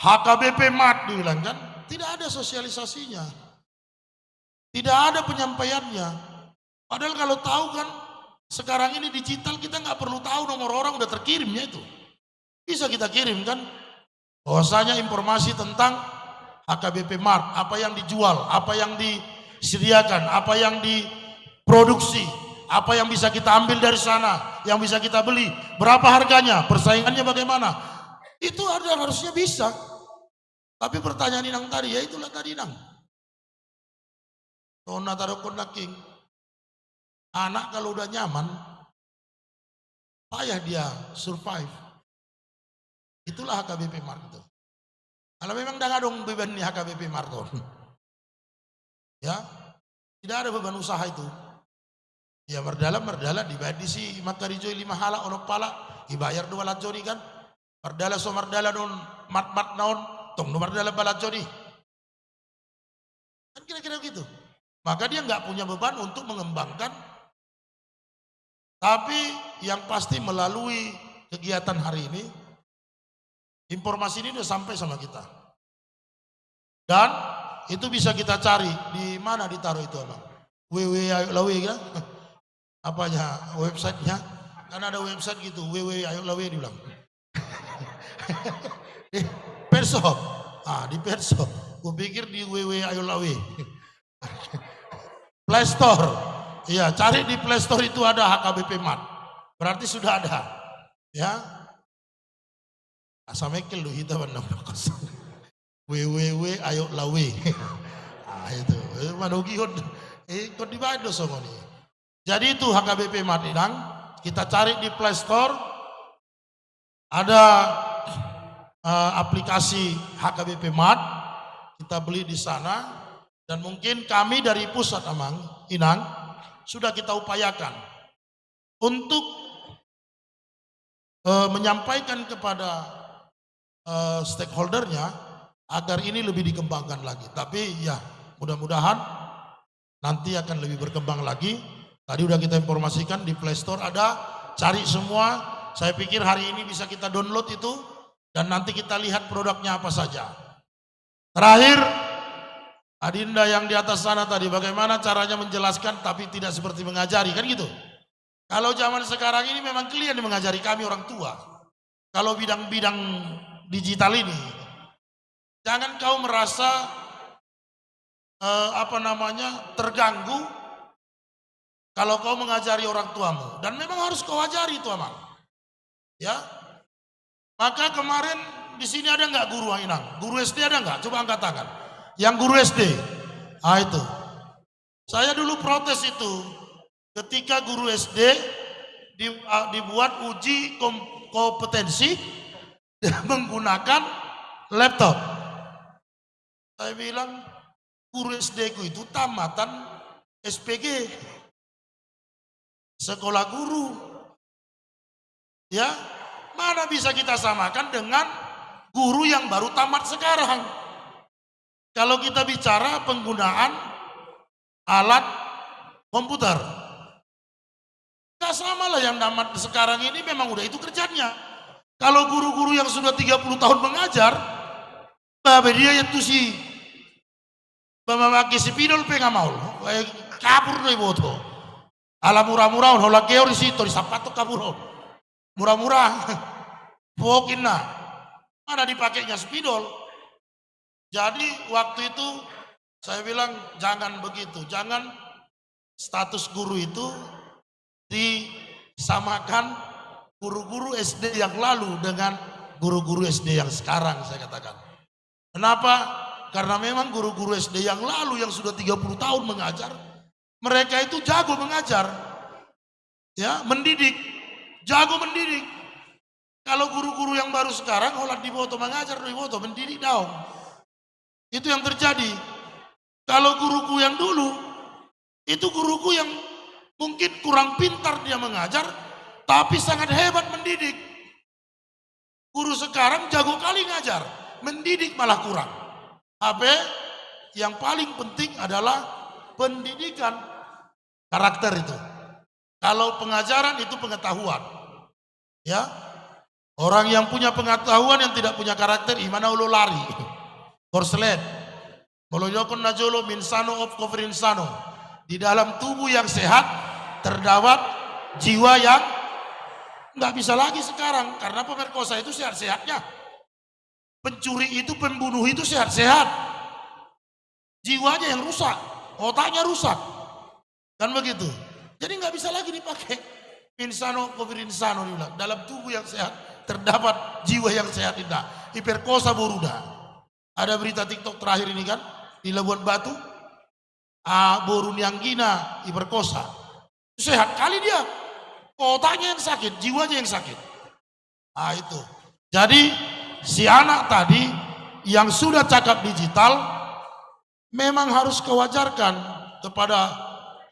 HKBP Mart dibilang kan, tidak ada sosialisasinya. Tidak ada penyampaiannya. Padahal kalau tahu kan, sekarang ini digital kita nggak perlu tahu nomor orang udah terkirimnya itu. Bisa kita kirim kan, bahwasanya informasi tentang HKBP Mart, apa yang dijual, apa yang disediakan, apa yang diproduksi, apa yang bisa kita ambil dari sana, yang bisa kita beli, berapa harganya, persaingannya bagaimana. Itu ada harusnya bisa. Tapi pertanyaan Inang tadi, ya itulah tadi Inang. Tona tarokon king. Anak kalau udah nyaman, payah dia survive. Itulah HKBP Mart itu. Kalau memang dah dong beban nih HKBP Mart. Ya, tidak ada beban usaha itu. Ya merdala dibayar di si Makarijo 5 hala onok pala, dibayar 2 lajoni kan. Merdala so merdala don mat naon, tong no merdala balajoni. Kan kira-kira gitu. Maka dia nggak punya beban untuk mengembangkan. Tapi yang pasti melalui kegiatan hari ini, informasi ini sudah sampai sama kita. Dan itu bisa kita cari di mana ditaruh itu Abang. www.ayolawe kan? Apanya websitenya? Kan ada website gitu www.ayolawe dibilang. Perso Di medsos. Gue pikir di www ayo lawe. Play Store. Iya, cari di Play Store itu ada HKBP Mat. Berarti sudah ada. Ya. Asamekel lu hita bandang www ayo lawe. Itu. Manugi kod dibayar songoni. Jadi itu HKBP Mat Idang. Kita cari di Play Store. Ada aplikasi HKBP Mat. Kita beli di sana. Dan mungkin kami dari pusat Inang sudah kita upayakan untuk menyampaikan kepada stakeholdernya agar ini lebih dikembangkan lagi. Tapi ya mudah-mudahan nanti akan lebih berkembang lagi. Tadi udah kita informasikan di Play Store ada, cari semua. Saya pikir hari ini bisa kita download itu dan nanti kita lihat produknya apa saja. Terakhir, Adinda yang di atas sana tadi, bagaimana caranya menjelaskan tapi tidak seperti mengajari, kan gitu. Kalau zaman sekarang ini memang kalian yang mengajari kami orang tua. Kalau bidang-bidang digital ini, jangan kau merasa terganggu kalau kau mengajari orang tuamu. Dan memang harus kau ajari itu ya. Maka kemarin di sini ada nggak guru Inang? Guru SD ada nggak? Coba angkat tangan. Yang guru SD, itu. Saya dulu protes itu ketika guru SD dibuat uji kompetensi menggunakan laptop. Saya bilang guru SD ku itu tamatan SPG, sekolah guru. Ya, mana bisa kita samakan dengan guru yang baru tamat sekarang? Kalau kita bicara penggunaan alat komputer, gak sama lah yang tamat sekarang ini memang udah itu kerjanya. Kalau guru-guru yang sudah 30 tahun mengajar, dia itu si memakai spidol pengamaul, kabur dari boto. Ala murah-murah, hola keor di situ, di sapato kabur. Murah-murah, pokin nah. Mana dipakainya spidol? Jadi waktu itu saya bilang jangan begitu, jangan status guru itu disamakan guru-guru SD yang lalu dengan guru-guru SD yang sekarang, saya katakan. Kenapa? Karena memang guru-guru SD yang lalu yang sudah 30 tahun mengajar, mereka itu jago mengajar, ya, mendidik, jago mendidik. Kalau guru-guru yang baru sekarang, olah diboto mengajar, diboto mendidik daun. Itu yang terjadi. Kalau guruku yang dulu, itu guruku yang mungkin kurang pintar dia mengajar, tapi sangat hebat mendidik. Guru sekarang jago kali ngajar, mendidik malah kurang. Yang paling penting adalah pendidikan karakter itu. Kalau pengajaran itu pengetahuan. Ya. Orang yang punya pengetahuan yang tidak punya karakter, gimana ulo lari? Korslet, molojokon najolo minsano of insano. Di dalam tubuh yang sehat terdapat jiwa yang nggak bisa lagi sekarang karena pemerkosa itu sehat-sehatnya, pencuri itu, pembunuh itu sehat-sehat, jiwanya yang rusak, otaknya rusak, kan begitu. Jadi nggak bisa lagi dipakai insano of insano dibilang. Dalam tubuh yang sehat terdapat jiwa yang sehat. Tidak, hiperkosa boruda. Ada berita TikTok terakhir ini kan, di Labuan Batu, Borun yang gina, hiperkosa. Sehat kali dia, otaknya yang sakit, jiwanya yang sakit. Itu. Jadi si anak tadi yang sudah cakap digital, memang harus kewajarkan kepada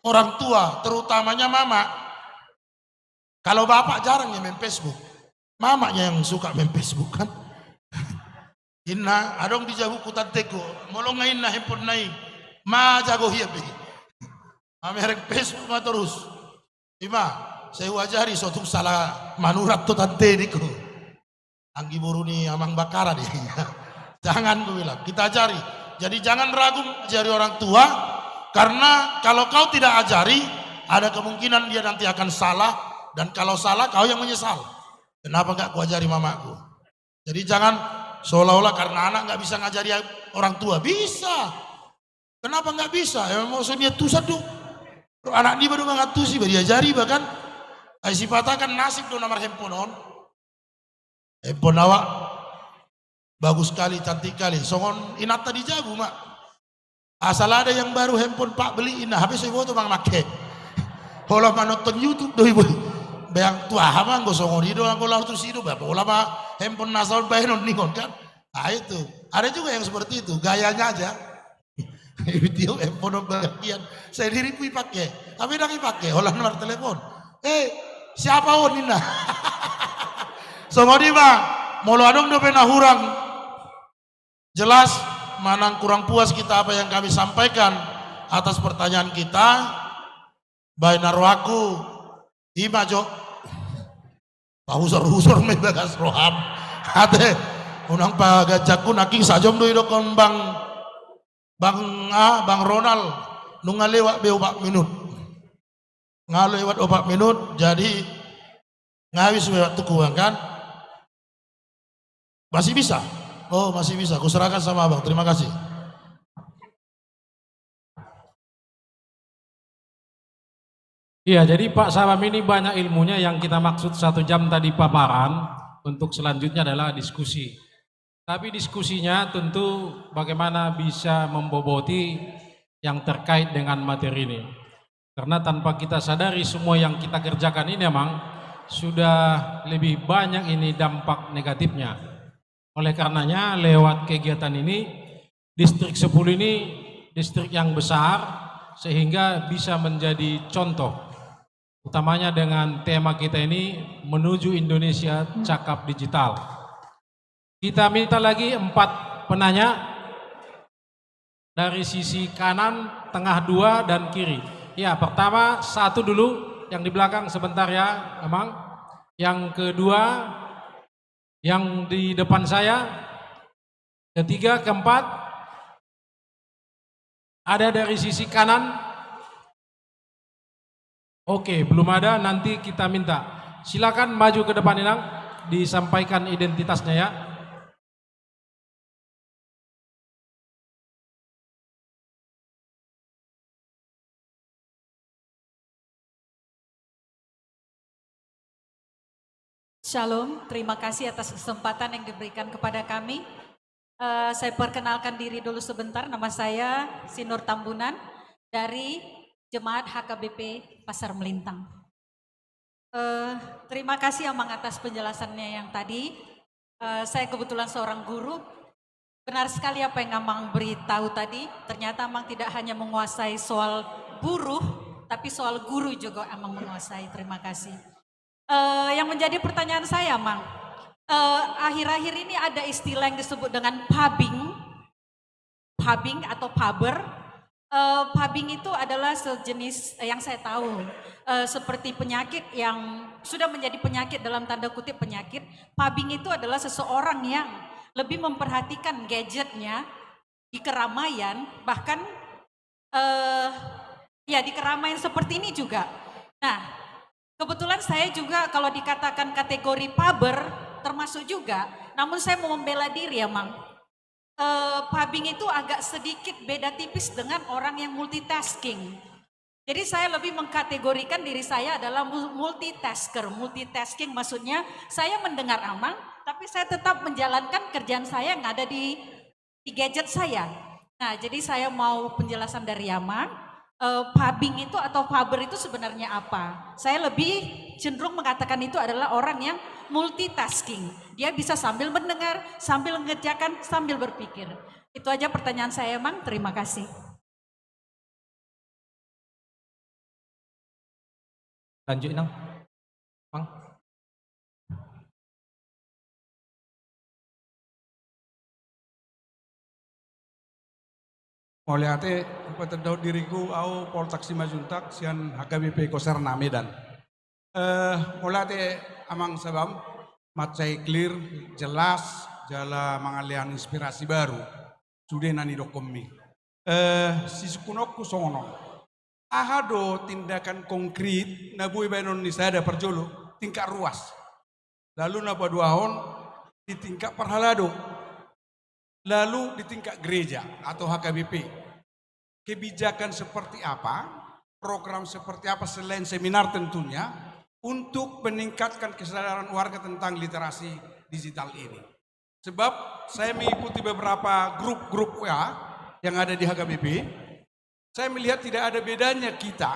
orang tua, terutamanya mama. Kalau bapak jarang yang main Facebook, mamanya yang suka main Facebook kan. Inna adong dijabu kutan teko molong ngain na hempon nai ma jago hiya be amerek Facebook ma terus ima saya wajari sotung salah manurat to tante niku anggi boruni amang bakara dia. Jangan gue bilang, kita ajari. Jadi jangan ragu ajari orang tua, karena kalau kau tidak ajari ada kemungkinan dia nanti akan salah, dan kalau salah kau yang menyesal. Kenapa enggak ku ajari mamaku? Jadi jangan seolah-olah karena anak nggak bisa ngajari orang tua. Bisa. Kenapa nggak bisa? Maksudnya tuh satu anak dia baru ngatu sih diajari bahkan. Aisi patahkan nasib do nomor handphone on. Handphone awak bagus sekali, cantik kali. Songon inata di Jabu mak. Asal ada yang baru handphone pak beliin. Nah habis saya foto bang make. Kalau nonton YouTube do ibu. Bayang tua hamang go songon itu aku lalu terus itu berapa lama handphone nasal bayan nikon kan. Nah itu ada juga yang seperti itu gayanya aja. Video handphone bagian saya diri pui pakai tapi dah pakai olah nomor telepon. Siapa Nina? Songon di bang mau adong do pena hurang. Jelas manang kurang puas kita apa yang kami sampaikan atas pertanyaan kita. Baik narwaku Ima jo, pahusor-husor me bagas roham, ate unang pagajaku naking sajom do idokon bang Ronald nungalewat be 4 minut, ngalewat 4 minut jadi ngawis waktu kuang kan, masih bisa, oh masih bisa, kuserahkan sama abang, terima kasih. Iya, jadi Pak Sabam ini banyak ilmunya yang kita maksud 1 jam tadi paparan, untuk selanjutnya adalah diskusi. Tapi diskusinya tentu bagaimana bisa memboboti yang terkait dengan materi ini. Karena tanpa kita sadari semua yang kita kerjakan ini memang sudah lebih banyak ini dampak negatifnya. Oleh karenanya lewat kegiatan ini, distrik 10 ini distrik yang besar sehingga bisa menjadi contoh. Utamanya dengan tema kita ini menuju Indonesia cakap digital. Kita minta lagi 4 penanya dari sisi kanan, tengah 2 dan kiri. Ya, pertama 1 dulu yang di belakang sebentar ya, Emang. Yang kedua yang di depan saya. Ketiga, keempat ada dari sisi kanan. Oke, belum ada, nanti kita minta. Silakan maju ke depan Inang, disampaikan identitasnya ya. Shalom, terima kasih atas kesempatan yang diberikan kepada kami. Saya perkenalkan diri dulu sebentar, nama saya Sinur Tambunan dari Jemaat HKBP Pasar Melintang. Terima kasih Amang atas penjelasannya yang tadi. Saya kebetulan seorang guru. Benar sekali apa yang Amang beritahu tadi. Ternyata Amang tidak hanya menguasai soal buruh, tapi soal guru juga Amang menguasai. Terima kasih. Yang menjadi pertanyaan saya Amang, akhir-akhir ini ada istilah yang disebut dengan pubbing atau pubber. Pubbing itu adalah sejenis yang saya tahu seperti penyakit yang sudah menjadi penyakit dalam tanda kutip penyakit. Pubbing itu adalah seseorang yang lebih memperhatikan gadgetnya di keramaian, bahkan ya di keramaian seperti ini juga. Nah, kebetulan saya juga kalau dikatakan kategori pubber termasuk juga, namun saya mau membela diri ya Mang. Pubbing itu agak sedikit beda tipis dengan orang yang multitasking. Jadi saya lebih mengkategorikan diri saya adalah multitasker. Multitasking maksudnya saya mendengar Amang, tapi saya tetap menjalankan kerjaan saya yang ada di gadget saya. Nah, jadi saya mau penjelasan dari Amang. Pubbing itu atau pubber itu sebenarnya apa? Saya lebih cenderung mengatakan itu adalah orang yang multitasking. Dia bisa sambil mendengar, sambil mengerjakan, sambil berpikir. Itu aja pertanyaan saya, Mang. Terima kasih. Lanjut, Nang. Mang. Moliate petendau diriku au Poltak Simajuntak sian HKBP Koserna Medan. Moliate Amang Sabam matcai clear jelas jala mangalian inspirasi baru sudah nani dokomi. Sisukunokku songono. Ahado tindakan konkret nabui benon ni saya ada perjolo tingkat ruas. Lalu napa 2 tahun di tingkat perhalado lalu di tingkat gereja atau HKBP. Kebijakan seperti apa, program seperti apa selain seminar tentunya, untuk meningkatkan kesadaran warga tentang literasi digital ini. Sebab saya mengikuti beberapa grup-grup WA yang ada di HKBP, saya melihat tidak ada bedanya kita,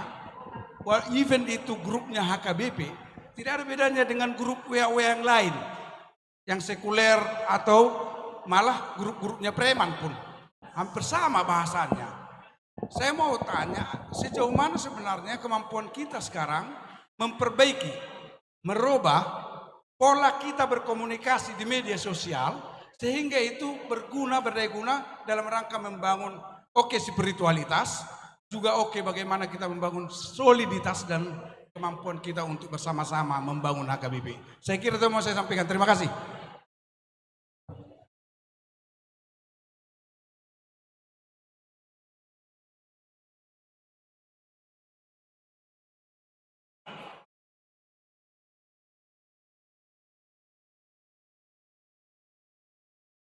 even itu grupnya HKBP, tidak ada bedanya dengan grup WA-WA yang lain, yang sekuler atau malah grup-grupnya preman pun. Hampir sama bahasanya. Saya mau tanya, sejauh mana sebenarnya kemampuan kita sekarang memperbaiki, merubah pola kita berkomunikasi di media sosial, sehingga itu berguna, berdaya guna dalam rangka membangun spiritualitas, juga bagaimana kita membangun soliditas dan kemampuan kita untuk bersama-sama membangun HKBP. Saya kira itu mau saya sampaikan. Terima kasih.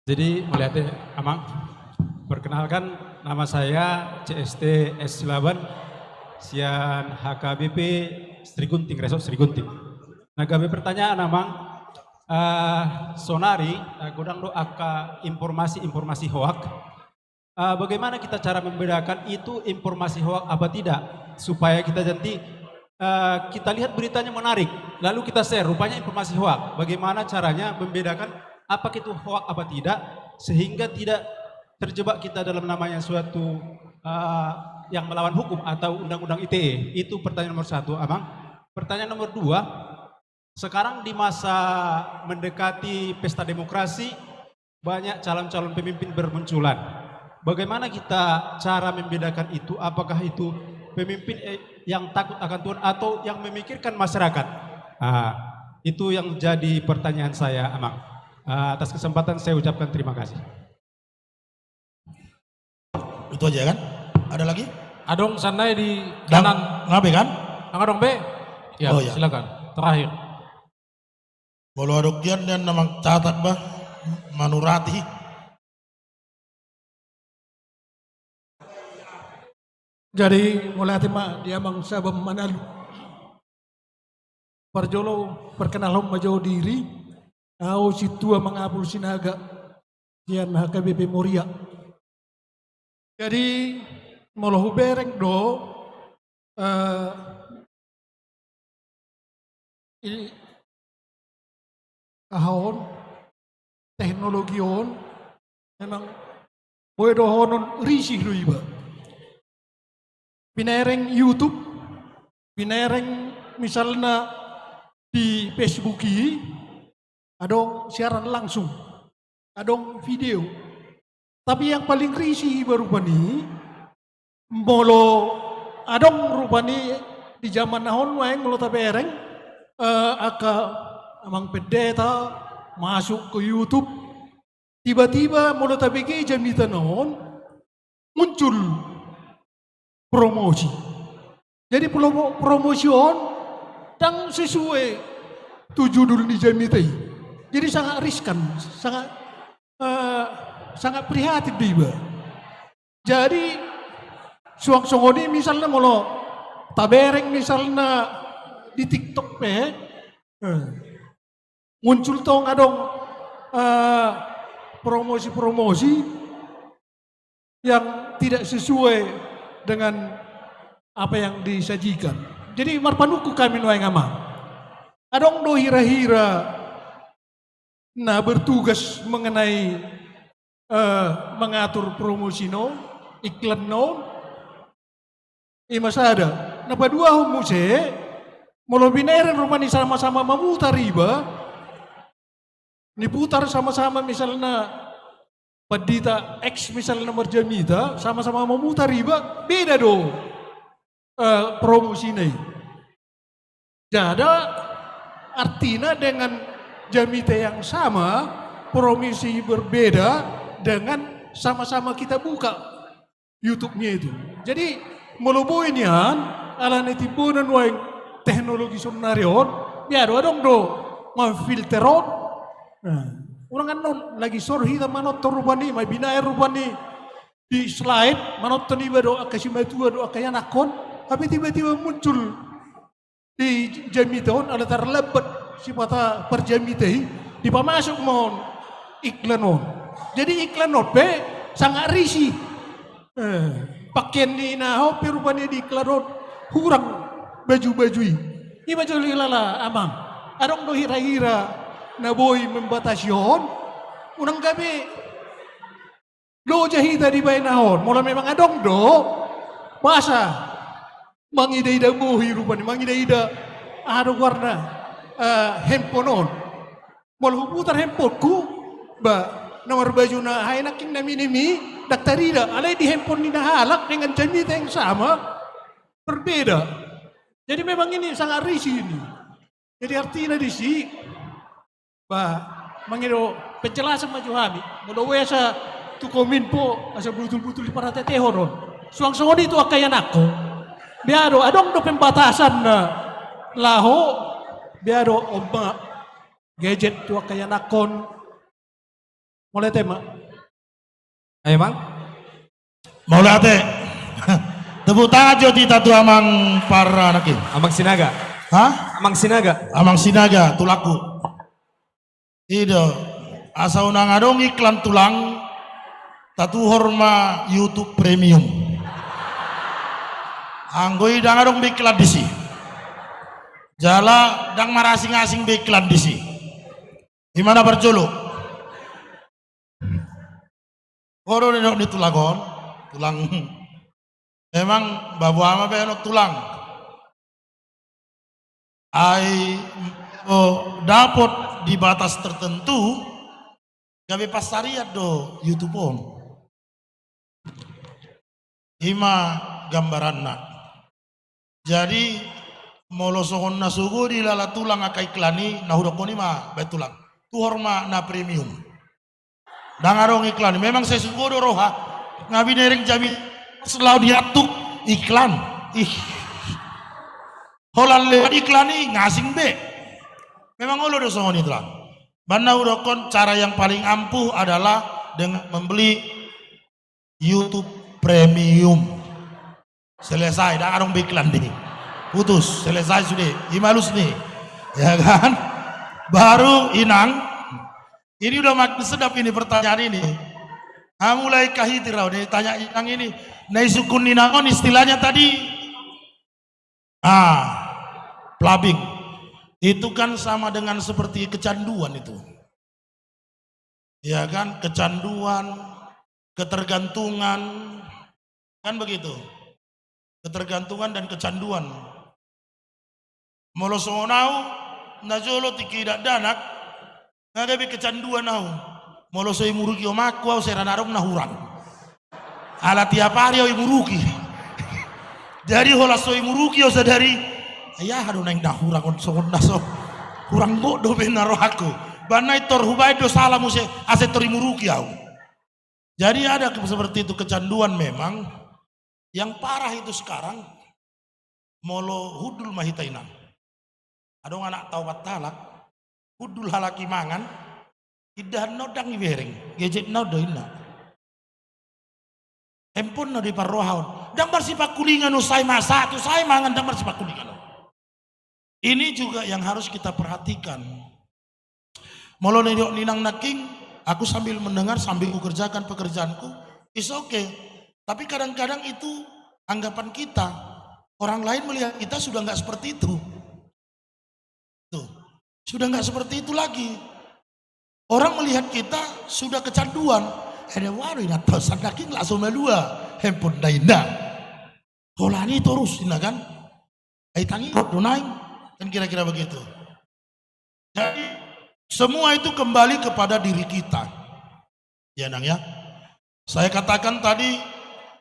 Jadi melihatnya Amang, perkenalkan nama saya CST S11 Sian HKBP Sri Gunting, Resort Sri Gunting. Nah kami pertanyaan Amang, sonari godang do aka informasi hoak. Bagaimana kita cara membedakan itu informasi hoak apa tidak, supaya kita nanti kita lihat beritanya menarik, lalu kita share, rupanya informasi hoak. Bagaimana caranya membedakan apakah itu hoak apa tidak, sehingga tidak terjebak kita dalam namanya suatu yang melawan hukum atau undang-undang ITE. Itu pertanyaan nomor 1, Abang. Pertanyaan nomor 2, sekarang di masa mendekati pesta demokrasi, banyak calon-calon pemimpin bermunculan. Bagaimana kita cara membedakan itu, apakah itu pemimpin yang takut akan Tuhan atau yang memikirkan masyarakat? Itu yang jadi pertanyaan saya, Abang. Atas kesempatan saya ucapkan terima kasih. Itu aja kan? Ada lagi? Adong sanai di kanan. Ngabe kan? Adong B. Ya, Oh, ya. silakan. Terakhir. Bolo adokian dan namang catat bah manurati. Jadi mulai mak dia mang sabam manalu. Parjolo perkenalan majau diri. Au situa mengapul sinaga kian HKBP Moria. Jadi molahu bereng do ini ahon teknologi on memang boy do honon risih do iba. Pinereng YouTube, pinereng misalnya di Facebook adong siaran langsung, adong video. Tapi yang paling risih baru pani, molo adong rupani di zaman nahon waeng molo tabereng, aka amang pendeta masuk ke YouTube, tiba-tiba molo tabege jam di tanon muncul promosi. Jadi promosion dan sesuai tujuh dulu di jam itu. Jadi sangat riskan, sangat prihatin dia. Jadi suang-suang ini misalnya molo tabereng misalnya di TikTok muncul tong adong promosi-promosi yang tidak sesuai dengan apa yang disajikan. Jadi marpanuku kami nuai ngama. Adong do hira-hira nah bertugas mengenai mengatur promosi iklan masada. Nah padua humuse molo bineren rumah ni sama-sama memutar riba, diputar sama-sama misalnya pedita X misalnya nomor jamita sama-sama memutar riba, beda do promosi ini. Jadi artinya dengan jamita yang sama, promosi berbeda dengan sama-sama kita buka YouTube-nya itu. Jadi melubo inian ala netipunan wae teknologi sunarion, biar dong do memfilteron. Orang kan lagi sorhi ta manotor rupani, may binaer rupani. Di slide manotor iba doa kasih matua doa kaya nakon. Tapi tiba-tiba muncul di jamiton ada terlebat sifat perjamitahi. Dipamasuk mon iklan on. Jadi iklan on be sangat risih. Pakaian ni naho perupanya di iklan on hurang baju-bajui. Ini baju lilala amang. Adong do hira-hira na boy membatasi on. Unang gabi lo jahita di bayi nahon. Mula memang adong do masa mangida-ida muhi rupanya mangida-ida ada warna handphone on. Mula huputar handphone ku ba nomor baju na hay naking nami-nami daktarida alay di handphone ni nahalak dengan jamita yang sama berbeda. Jadi memang ini sangat risih ini. Jadi artinya di sini ba mangido penjelasan maju kami. Mula wesa tu kominfo asa betul-betul di para tetehon. Suang-suang itu akayan aku. Biado adong do pembatasan na laho biado omba gadget tu akayan akon. Mulai tema. Ayo Mang. Maula ate. Tepuk tangan jo tita tu amang para anak ini. Amang Sinaga. Hah? Amang Sinaga. Amang Sinaga tulaku. Ido asa unang adong iklan tulang tatu horma YouTube Premium. Anggoi dang adong iklan disi. Jala dang marasing-asing iklan disi. Gimana berjuluk? Koro ni tulagon, tulang. Memang babu ama benok tulang. Dapat di batas tertentu, gabe pasariat do YouTube on. Ima gambaran nak. Jadi molosokon na sugo di lala tulang akai iklani na hudokoni ma betulang. Tu horma na premium. Dangarong iklan. Memang saya sugo do roha ngabi nering jami selalu diatuk iklan. Ih. Holal lewat iklan ini ngasing be. Memang olo do songoni telah. Bana udokon cara yang paling ampuh adalah dengan membeli YouTube Premium. Selesai, dah arong iklan deh. Putus, selesai sudah. Imalus nih, ya kan? Baru inang. Ini udah makin sedap ini pertanyaan ini. Mulai kahitirau nih tanya inang ini. Nai sukun ninangon istilahnya tadi. Plabing. Itu kan sama dengan seperti kecanduan itu. Ya kan, kecanduan, ketergantungan, kan begitu. Ketergantungan dan kecanduan. Molosonau, najolo tikidak danak, ngagabi kecanduan nau. Molosoi muruki omaku, au seranarong nahurang. Ala tiap hari au muruki. Jadi holasoi muruki au sadari, ayah hadu naik nahurang on songon naso. Kurang bodoh benar aku. Banai tor hubai do salah muse ase tori muruki au. Jadi ada seperti itu kecanduan memang. Yang parah itu sekarang molo hudul mahitainang. Adong anak taubat talak hudul halaki mangan idah nodang ibereng gadget nodo ina. Handphone no di parrohaun. Dang bersipak kulingan usai masa tu saya mangan dang bersipak kulingan. Ini juga yang harus kita perhatikan. Molo nidok ninang naking, aku sambil mendengar sambil kukerjakan pekerjaanku, is okay. Tapi kadang-kadang itu anggapan kita, orang lain melihat kita sudah nggak seperti itu. Tuh, sudah nggak seperti itu lagi. Orang melihat kita sudah kecanduan. Ada waru ina tosan naking langsung melua handphone dainda. Holani terus ina kan? Tangi donaing kan kira-kira begitu. Jadi semua itu kembali kepada diri kita. Ya nang ya. Saya katakan tadi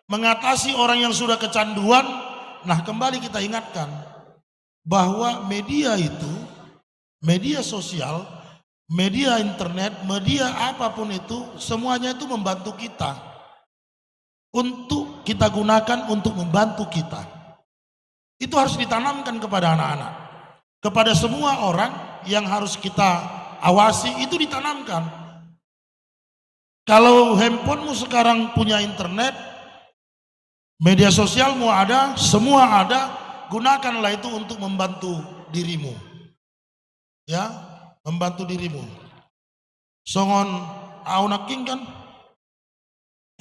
mengatasi orang yang sudah kecanduan. Nah kembali kita ingatkan bahwa media itu, media sosial, media internet, media apapun itu, semuanya itu membantu kita. Untuk kita gunakan untuk membantu kita. Itu harus ditanamkan kepada anak-anak. Kepada semua orang yang harus kita awasi itu ditanamkan. Kalau handphonemu sekarang punya internet, media sosialmu ada, semua ada, gunakanlah itu untuk membantu dirimu. Ya, membantu dirimu. Songon aunaking kan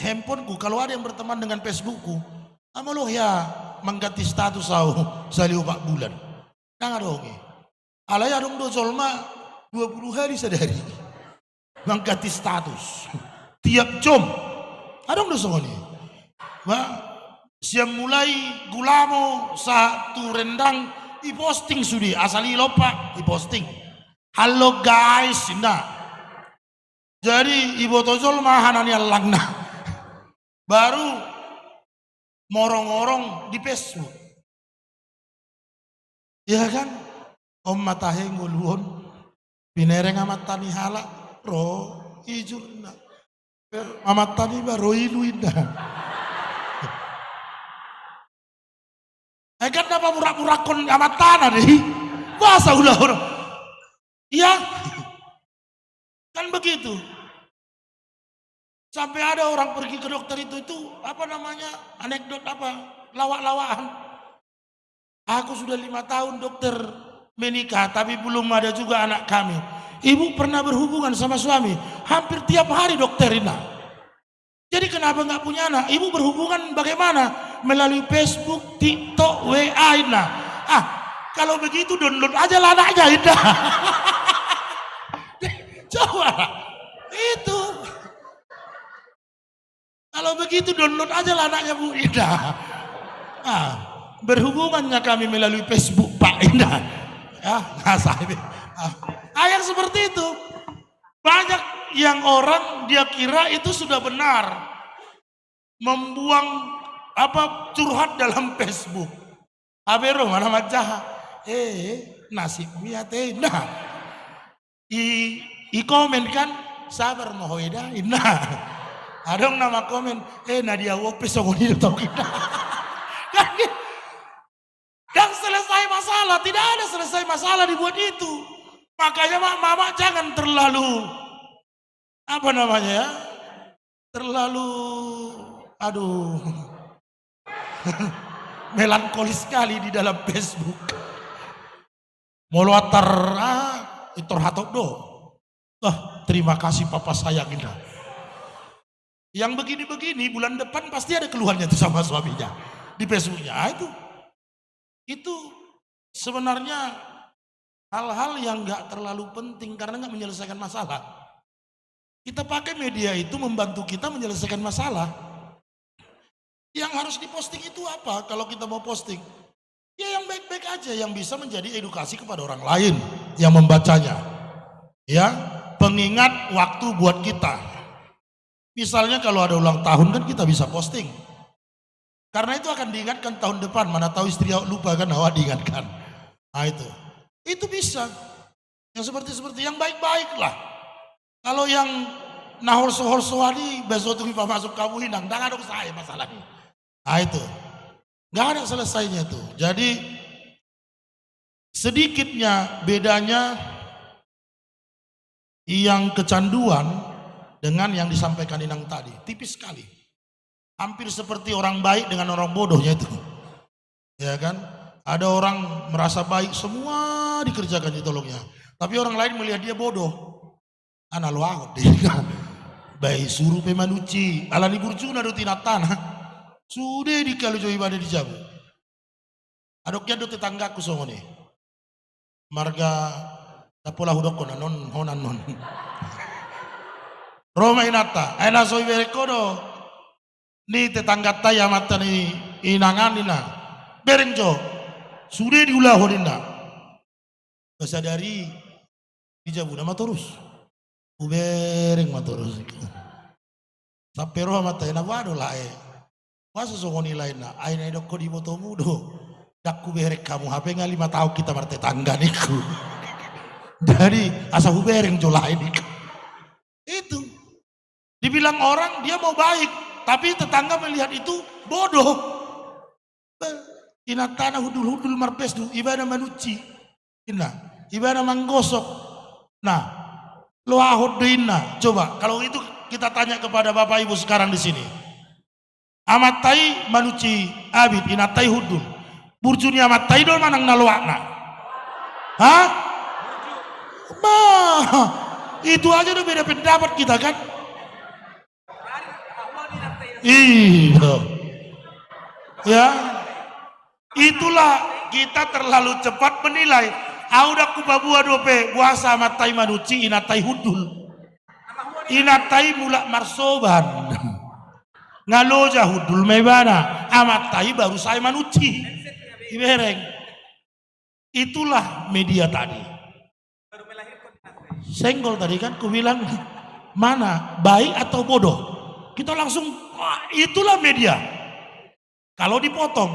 handphoneku, kalau ada yang berteman dengan Facebookku, amaloh ya mengganti status saliu 4 bulan. Nang adongi. Alay adong do solma 20 hari sehari. Mengganti status. Tiap jam. Adong do songoni. Siap mulai gulamo satu rendang i-posting sudi, asali lopa i-posting. Halo guys, nah. Jadi ibu tojol mahanani alangna. Baru morong-morong di Facebook. Ya kan? Om matahe nguluhon binereng amat tani halak ro ijurna. Amat tani baro iluinda. Kan apa murah-murah kon amat tanah nih? Masa ulah orang? Iya. Kan begitu. Sampai ada orang pergi ke dokter itu apa namanya, anekdot apa, lawak-lawakan. Aku sudah 5 tahun dokter menikah, tapi belum ada juga anak kami. Ibu pernah berhubungan sama suami, hampir tiap hari dokter Ina. Jadi kenapa nggak punya anak? Ibu berhubungan bagaimana? Melalui Facebook, TikTok, WA Ina. Kalau begitu download aja lah anaknya Ina. Coba, itu. Kalau begitu download aja lah anaknya Bu Ida. Berhubungannya kami melalui Facebook Pak Ida. Yang seperti itu. Banyak yang orang dia kira itu sudah benar. Membuang curhat dalam Facebook. Abero mana macah. Nasib miat nah. I komen kan sabar mohoida inna. Adong nama komen, Nadia Wope songoni tau kita. Dan selesai masalah, tidak ada selesai masalah dibuat itu. Makanya mama jangan terlalu, apa namanya ya, terlalu, melankolis sekali di dalam Facebook. Moloatar, itor hatop do. Terima kasih papa sayang indah. Yang begini-begini bulan depan pasti ada keluhannya tuh sama suaminya di Facebooknya. Itu sebenarnya hal-hal yang nggak terlalu penting karena nggak menyelesaikan masalah. Kita pakai media itu membantu kita menyelesaikan masalah. Yang harus diposting itu apa? Kalau kita mau posting, ya yang baik-baik aja, yang bisa menjadi edukasi kepada orang lain yang membacanya. Ya, pengingat waktu buat kita. Misalnya kalau ada ulang tahun kan kita bisa posting. Karena itu akan diingatkan tahun depan. Mana tahu istri awak lupa kan awak diingatkan. Itu. Itu bisa. Yang seperti yang baik-baik lah. Kalau yang nahor sohor sohani besok tuh masuk kamu hinang. Jangan dong saya masalah ini. Itu. Gak ada selesainya itu. Jadi sedikitnya bedanya yang kecanduan dengan yang disampaikan Inang tadi, tipis sekali. Hampir seperti orang baik dengan orang bodohnya itu. Ya kan? Ada orang merasa baik, semua dikerjakan ditolongnya. Tapi orang lain melihat dia bodoh. Analog deh. Baik suruh pemanuci, ala libur cuna do tinatana. Sudah dikalu jo ibadah dijabu. Adoknya do tetanggaku songone. Marga tapola hudoko nanon honan non. Roma inata, ena soi berekodo, ni tetangga taya mata ni inangan ina, berenjo, sudah diulah hodina, kesadari dijabu nama terus, ubereng materus, sampai roh mata ena wado lah masa songoni lain na, aina idok di moto mudo, dakku berek kamu, HP nggak 5 tahun kita bertetangga niku, jadi asa ubereng jolai niku, itu. Dibilang orang dia mau baik, tapi tetangga melihat itu bodoh. Ina tanah hudul-hudul marpes du, ibadah manuci. Ibadah manggosok. Nah, lo ahod ina. Coba kalau itu kita tanya kepada Bapak Ibu sekarang di sini. Amatai manuci abid inatai hudun. Burjuni amatai dol manang nalwakna. Hah? Itu aja udah beda pendapat kita kan? Iya. Ya. Itulah kita terlalu cepat menilai. Audak kubabua dope buasa matai manuci inatai hudul. Inatai mulak marsoban. Ngaloja hudul mebana. Amatai baru saya manuci. Ibereng. Itulah media tadi. Senggol tadi kan ku bilang mana baik atau bodoh. Kita langsung itulah media. Kalau dipotong,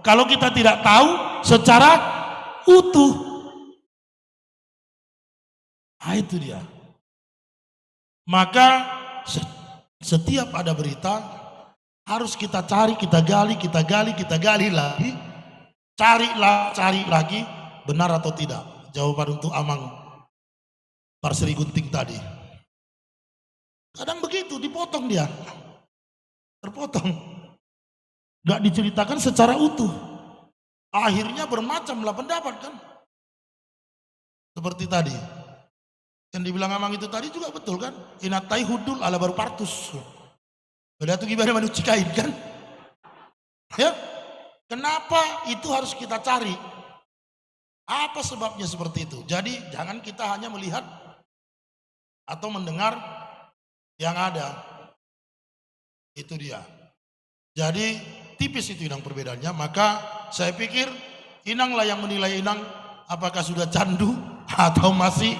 kalau kita tidak tahu secara utuh. Nah, itu dia. Maka setiap ada berita harus kita cari, kita gali lagi. Cari lagi benar atau tidak. Jawaban untuk Amang Parseri Gunting tadi. Kadang begitu dipotong dia. Terpotong. Gak diceritakan secara utuh. Akhirnya bermacamlah pendapat kan. Seperti tadi. Yang dibilang Amang itu tadi juga betul kan. Inatai hudul ala baru partus. Beda itu gimana manusia kain kan. Ya. Kenapa itu harus kita cari? Apa sebabnya seperti itu? Jadi jangan kita hanya melihat atau mendengar yang ada. Itu dia. Jadi tipis itu Inang perbedaannya. Maka saya pikir Inanglah yang menilai Inang apakah sudah candu atau masih.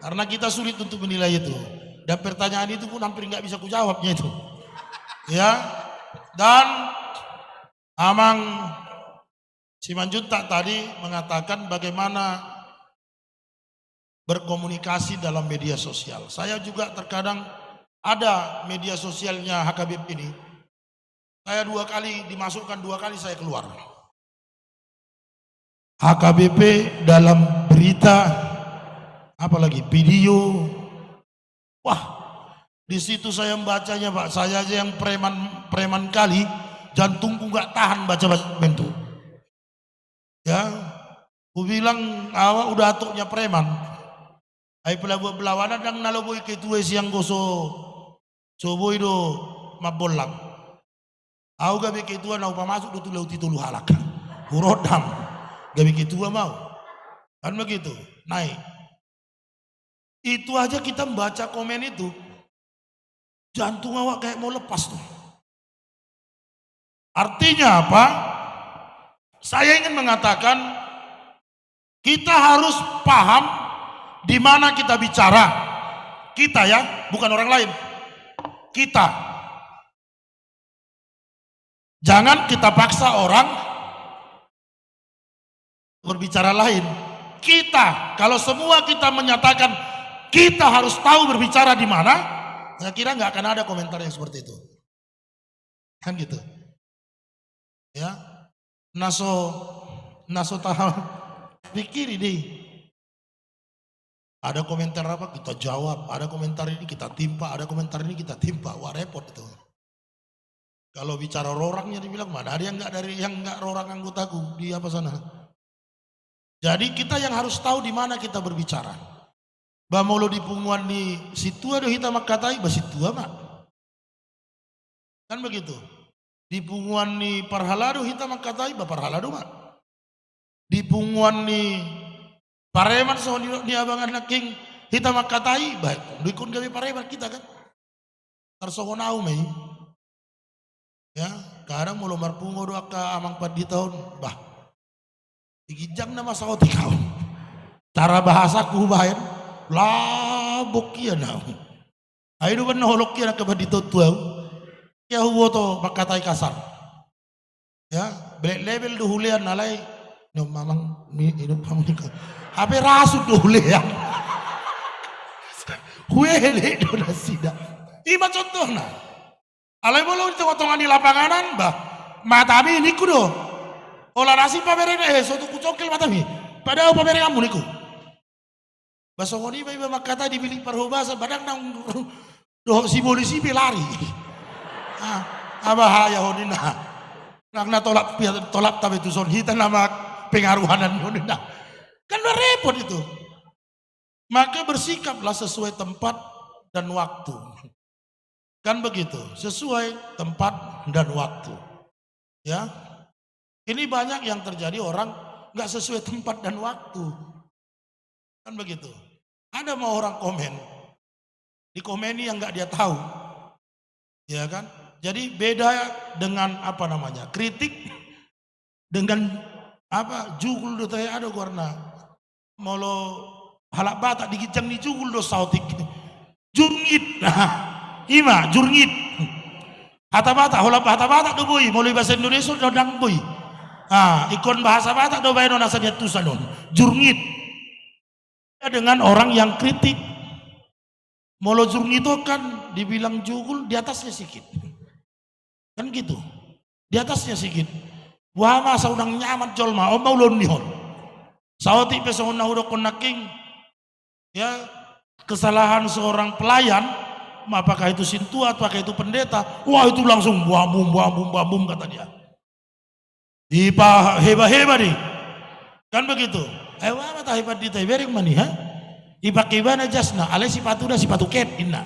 Karena kita sulit untuk menilai itu. Dan pertanyaan itu pun hampir nggak bisa kujawabnya itu. Ya. Dan Amang Simanjuntak tadi mengatakan bagaimana berkomunikasi dalam media sosial. Saya juga terkadang ada media sosialnya HKBP ini. Saya 2 kali dimasukkan, 2 kali saya keluar. HKBP dalam berita, apalagi video. Wah, di situ saya membacanya Pak. Saya aja yang preman kali, jantungku nggak tahan baca-baca itu. Ya, aku bilang awak udah atuknya preman. Ai pelabuh belawanan dan naloboi ketue siang goso soboi do mabolang. Aku gabe ketua na upa masuk do tulau titulu halak. Hurodam. Gabe ketua mau. Kan begitu. Naik. Itu aja kita membaca komen itu. Jantung awak kayak mau lepas tuh. Artinya apa? Saya ingin mengatakan kita harus paham di mana kita bicara. Kita ya, bukan orang lain. Kita. Jangan kita paksa orang berbicara lain. Kita, kalau semua kita menyatakan kita harus tahu berbicara di mana, saya kira nggak akan ada komentar yang seperti itu. Kan gitu. Ya. Naso tahu pikir ini. Ada komentar apa kita jawab, ada komentar ini kita timpa, ada komentar ini kita timpa. Wah repot itu. Kalau bicara orangnya dibilang mana ada yang nggak orang anggotaku di apa sana. Jadi kita yang harus tahu di mana kita berbicara. Bamolo di punguan di situ ada hitam makatai basitu mak. Kan begitu. Di punguan ni parhalado hita makatai ba parhalado mak. Di punguan ni pareman so di abangan naking hita makatai ba dikun gawe pareman kita kan. Tarsohonau mai. Ya, kadang mulu marpungo do ka amang padi tahun bah. Igijang na masawat ikaw. Cara bahasaku bayan labok ya na. Ayo ban holok ya ka padi tuau. Ya hubo to makatai kasar. Ya, black level do hulian nalai no mamang minum pamnika. Habe rasud do hulian. Huele do nasida. Ima contohna. Alai bolo itu potongan di lapanganan bah. Matabi niku do. Olah nasi pabere so tu kucokil matabi. Padahal pabere kamu niku. Basongoni may makata di bilik parhubasa badang nang doh si polisi pelari. Bahaya honin na. Nang tolak tapi itu son hita nama pengaruhanan honin na. Kan repot itu. Maka bersikaplah sesuai tempat dan waktu. Kan begitu, sesuai tempat dan waktu. Ya. Ini banyak yang terjadi orang nggak sesuai tempat dan waktu. Kan begitu. Ada mau orang komen, dikomeni yang nggak dia tahu, ya kan? Jadi beda dengan apa namanya kritik dengan apa jugul do taya ada warna molo halak batak digicang di jugul do sautik jurngit, ima jurngit, hata batak holap hata batak do boy, mulai bahasa Indonesia do dang boy, ikon bahasa batak do bayi nona saja tusanon jurngit. Dengan orang yang kritik, molo jurngit itu kan dibilang jugul di atasnya sedikit. Kan gitu, di atasnya sedikit. Wah masa unang nyaman jolma, om maulon nihon. Sawati pesong nahudo konaking, ya kesalahan seorang pelayan, apakah itu sintua, apakah itu pendeta, wah itu langsung buam kata dia. Ipa heba nih, kan begitu. Wah mata hebat di tebering mani ha? Ipakai bana jasna, alai sipatu ket inna.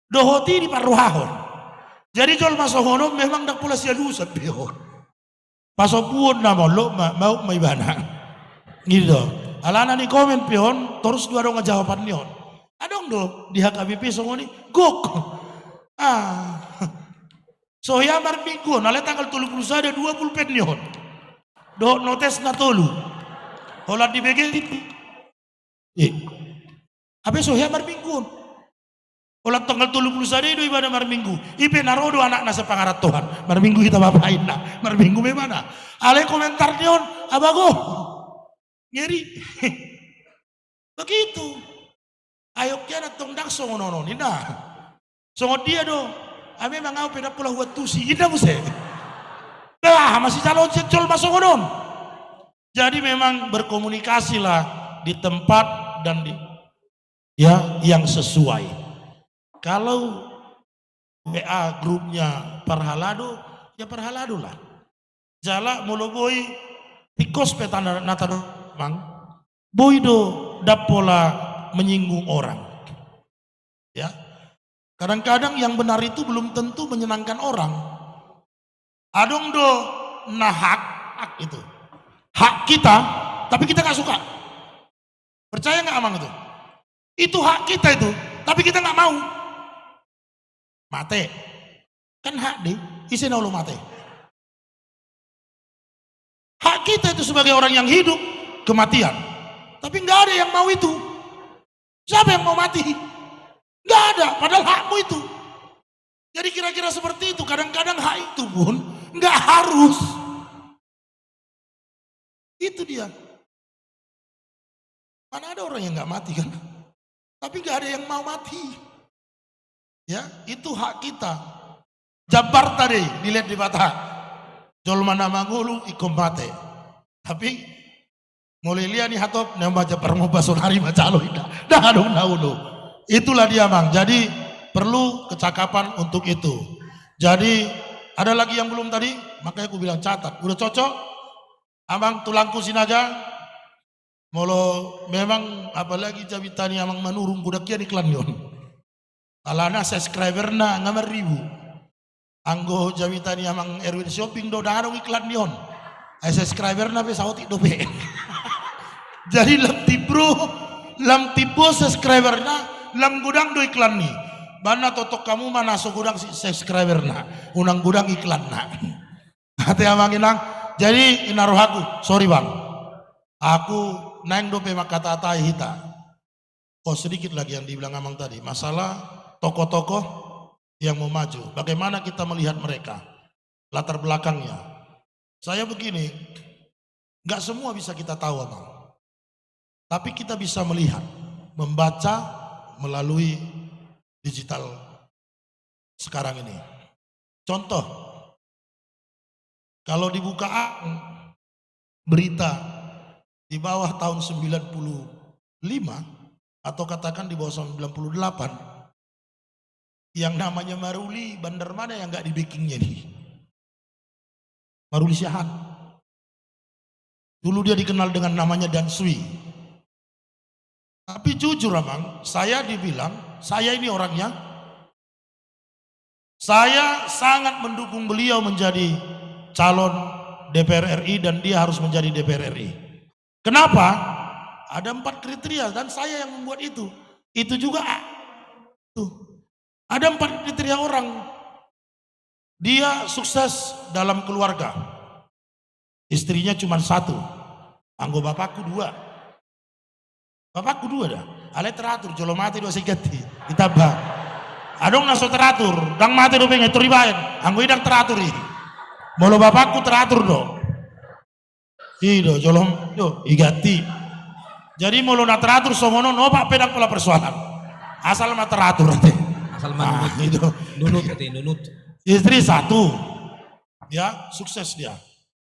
Dohoti di paruhahon. Jadi jol masohono memang dak pula sia lusa pihon. Pasopuon na lo mau may bana. Gitu. Alana ni komen pihon terus dua dong jawaban nion. Adong do di HKBP songoni gok. So ya mar minggu nale tanggal 30 ada 20 pen nion. Do notes na tolu. Holat di BG itu. Apa so ya mar minggu. Holat tanggal 30 ada itu ibadah mar minggu. Ipe narodo anak nasa pangarat Tuhan. Mar minggu kita bapain na. Mar minggu memana. Ale komentar nion abago. Ngeri. Begitu. Ayok kya na tongdak songonono nina. Songo dia do. Ame mangau peda pula huat tusi. Ina muse. Nah masih calon secol masongonon. Jadi memang berkomunikasilah di tempat dan di ya yang sesuai. Kalau WA grupnya parhalado, ya parhalado lah. Jala molo boy pikos petana nata mang boy do dapola menyinggung orang. Ya. Kadang-kadang yang benar itu belum tentu menyenangkan orang. Adong do nahak itu. Hak kita, tapi kita nggak suka. Percaya nggak amang itu? Itu hak kita itu, tapi kita nggak mau. Mate, kan hak deh, isi naulu mate. Hak kita itu sebagai orang yang hidup, kematian. Tapi nggak ada yang mau itu. Siapa yang mau mati? Nggak ada, padahal hakmu itu. Jadi kira-kira seperti itu. Kadang-kadang hak itu pun nggak harus. Itu dia. Mana ada orang yang nggak mati kan? Tapi nggak ada yang mau mati. Ya, itu hak kita. Jabar tadi dilihat di mata. Jolmana mangulu ikom mate. Tapi mulai lihat nih hatop nama Jabar mau bason hari macalo ida. Dah dong naulu. Itulah dia bang. Jadi perlu kecakapan untuk itu. Jadi ada lagi yang belum tadi, makanya aku bilang catat. Udah cocok? Amang tulangku sinaga, molo memang apalagi jabitani amang menurung budaknya iklan yon. Alana subscriber na 5.000. Anggo jabitani amang Erwin shopping do darong iklan yon. Subscriber na pesawat do be. Jadi lam tibo subscriber na lam gudang do iklan ni. Bana totok kamu mana so gudang subscriber na, unang gudang iklan na. Hati amang inang. Jadi inaruh aku, sorry bang, aku naik dope makata tai hita. Oh sedikit lagi yang dibilang amang tadi, masalah tokoh-tokoh yang mau maju. Bagaimana kita melihat mereka, latar belakangnya. Saya begini, nggak semua bisa kita tahu abang, tapi kita bisa melihat, membaca melalui digital sekarang ini. Contoh. Kalau dibuka berita di bawah tahun 95 atau katakan di bawah 98, yang namanya Maruli, bandar mana yang nggak dibikingnya nih? Maruli Siahaan. Dulu dia dikenal dengan namanya Dansui. Tapi jujur Amang, saya dibilang, saya ini orangnya, saya sangat mendukung beliau menjadi calon DPR RI dan dia harus menjadi DPR RI. Kenapa? Ada 4 kriteria dan saya yang membuat itu. Itu juga ada 4 kriteria orang. Dia sukses dalam keluarga. Istrinya cuma 1. Anggo bapakku 2. Bapakku 2 dah. Ale teratur, jolo mati 2 sigati. Ditambah. Adong naso teratur, dang mati do pengen teribayan. Anggo idang teratur i. Molo bapakku teratur do. Ido jolom do igati. Jadi molo na teratur songono no pak pedang pola persoalan. Asal mah teratur ate. Asal manunut itu. Nunut ate nunut. Istri 1. Ya, sukses dia.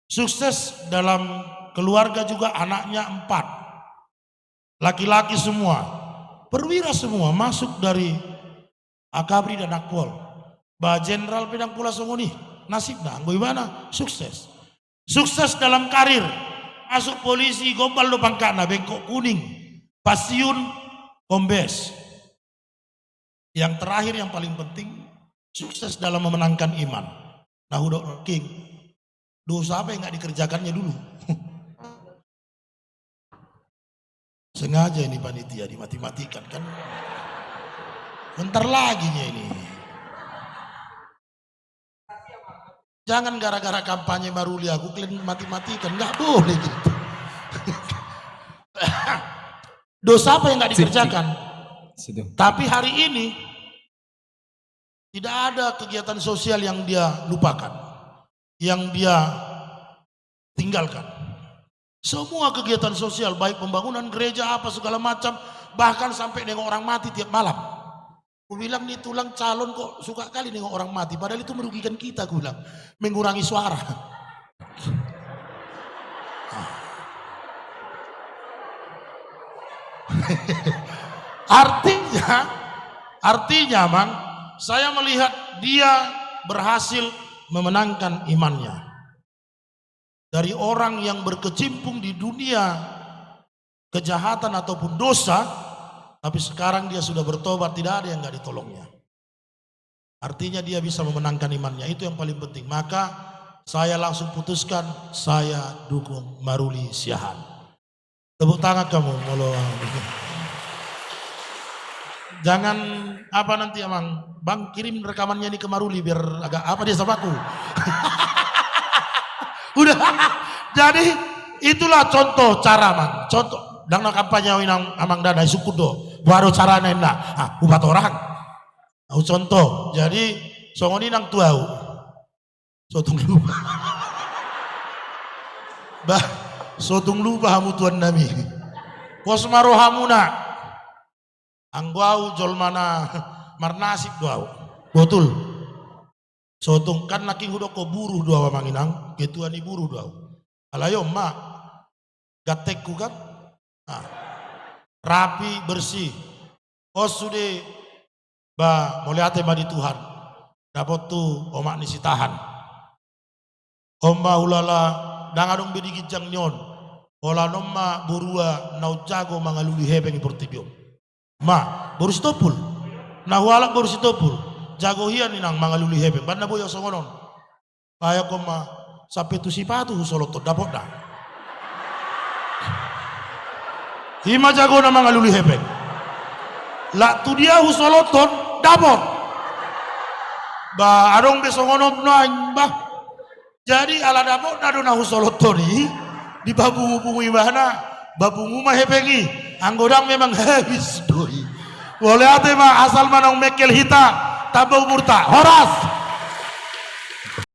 Sukses dalam keluarga juga, anaknya 4. Laki-laki semua. Perwira semua masuk dari Akabri dan Akpol. Bah Jenderal pedang pula songoni. Nasib dah, gimana? Sukses. Sukses dalam karir. Masuk polisi, gombal do pangkatna, bengkok kuning. Pasiun, kombes. Yang terakhir yang paling penting, sukses dalam memenangkan iman. Nah udah king. Dosa apa yang nggak dikerjakannya dulu? Sengaja ini panitia dimati-matikan kan? Bentar lagi ini. Jangan gara-gara kampanye Maruli aku kalian mati-matikan, nggak boleh gitu. Dosa apa yang nggak dikerjakan? Tapi hari ini tidak ada kegiatan sosial yang dia lupakan, yang dia tinggalkan. Semua kegiatan sosial, baik pembangunan gereja apa segala macam, bahkan sampai nengok orang mati tiap malam. Aku bilang nih tulang calon kok suka kali nengok orang mati, padahal itu merugikan kita, aku bilang, mengurangi suara. Artinya Mang, saya melihat dia berhasil memenangkan imannya. Dari orang yang berkecimpung di dunia kejahatan ataupun dosa, tapi sekarang dia sudah bertobat, tidak ada yang nggak ditolongnya. Artinya dia bisa memenangkan imannya, itu yang paling penting. Maka saya langsung putuskan, saya dukung Maruli Siahaan. Tepuk tangan kamu, molo. Jangan apa nanti Amang, Bang kirim rekamannya ini ke Maruli biar agak apa dia sama aku. Udah, jadi itulah contoh cara Mang, contoh. Dan kampanye winang Amang dana sukudo, baru caranya nak, ubat orang. Aku contoh, jadi songoni nang tuau, sotung lupa. Bah, sotung lupa hamu tuan nami. Pos marohamuna, anggau jol mana marnasib doau, betul. Sotung kan naking udah ko buruh doau manginang, ketuan ni buruh doau. Alayo mak, gatekku kan. Nah, rapi bersih. Oh sudah, bah mulai hati di Tuhan. Dapat tuh omak nisi tahan. Omba ulala dangadong bidi kijang nyon. Ola nomma burua nau jago mangaluli hebeng portibiom. Ma baru stopul. Nah walak baru stopul. Jago hian inang mangaluli hebeng. Banda boyo songonon. Kaya koma sampai tu sipatu solotot dapat dah. Hima jago na mga luli hepeng. La tu dia husoloton dapot. Ba adong besongonom no ba. Jadi ala dapot na do na husoloton di babungu ibana babungu mah hepengi. Anggodang memang habis doi. Boleh ate mah asal manong mekel hita tabau murta. Horas.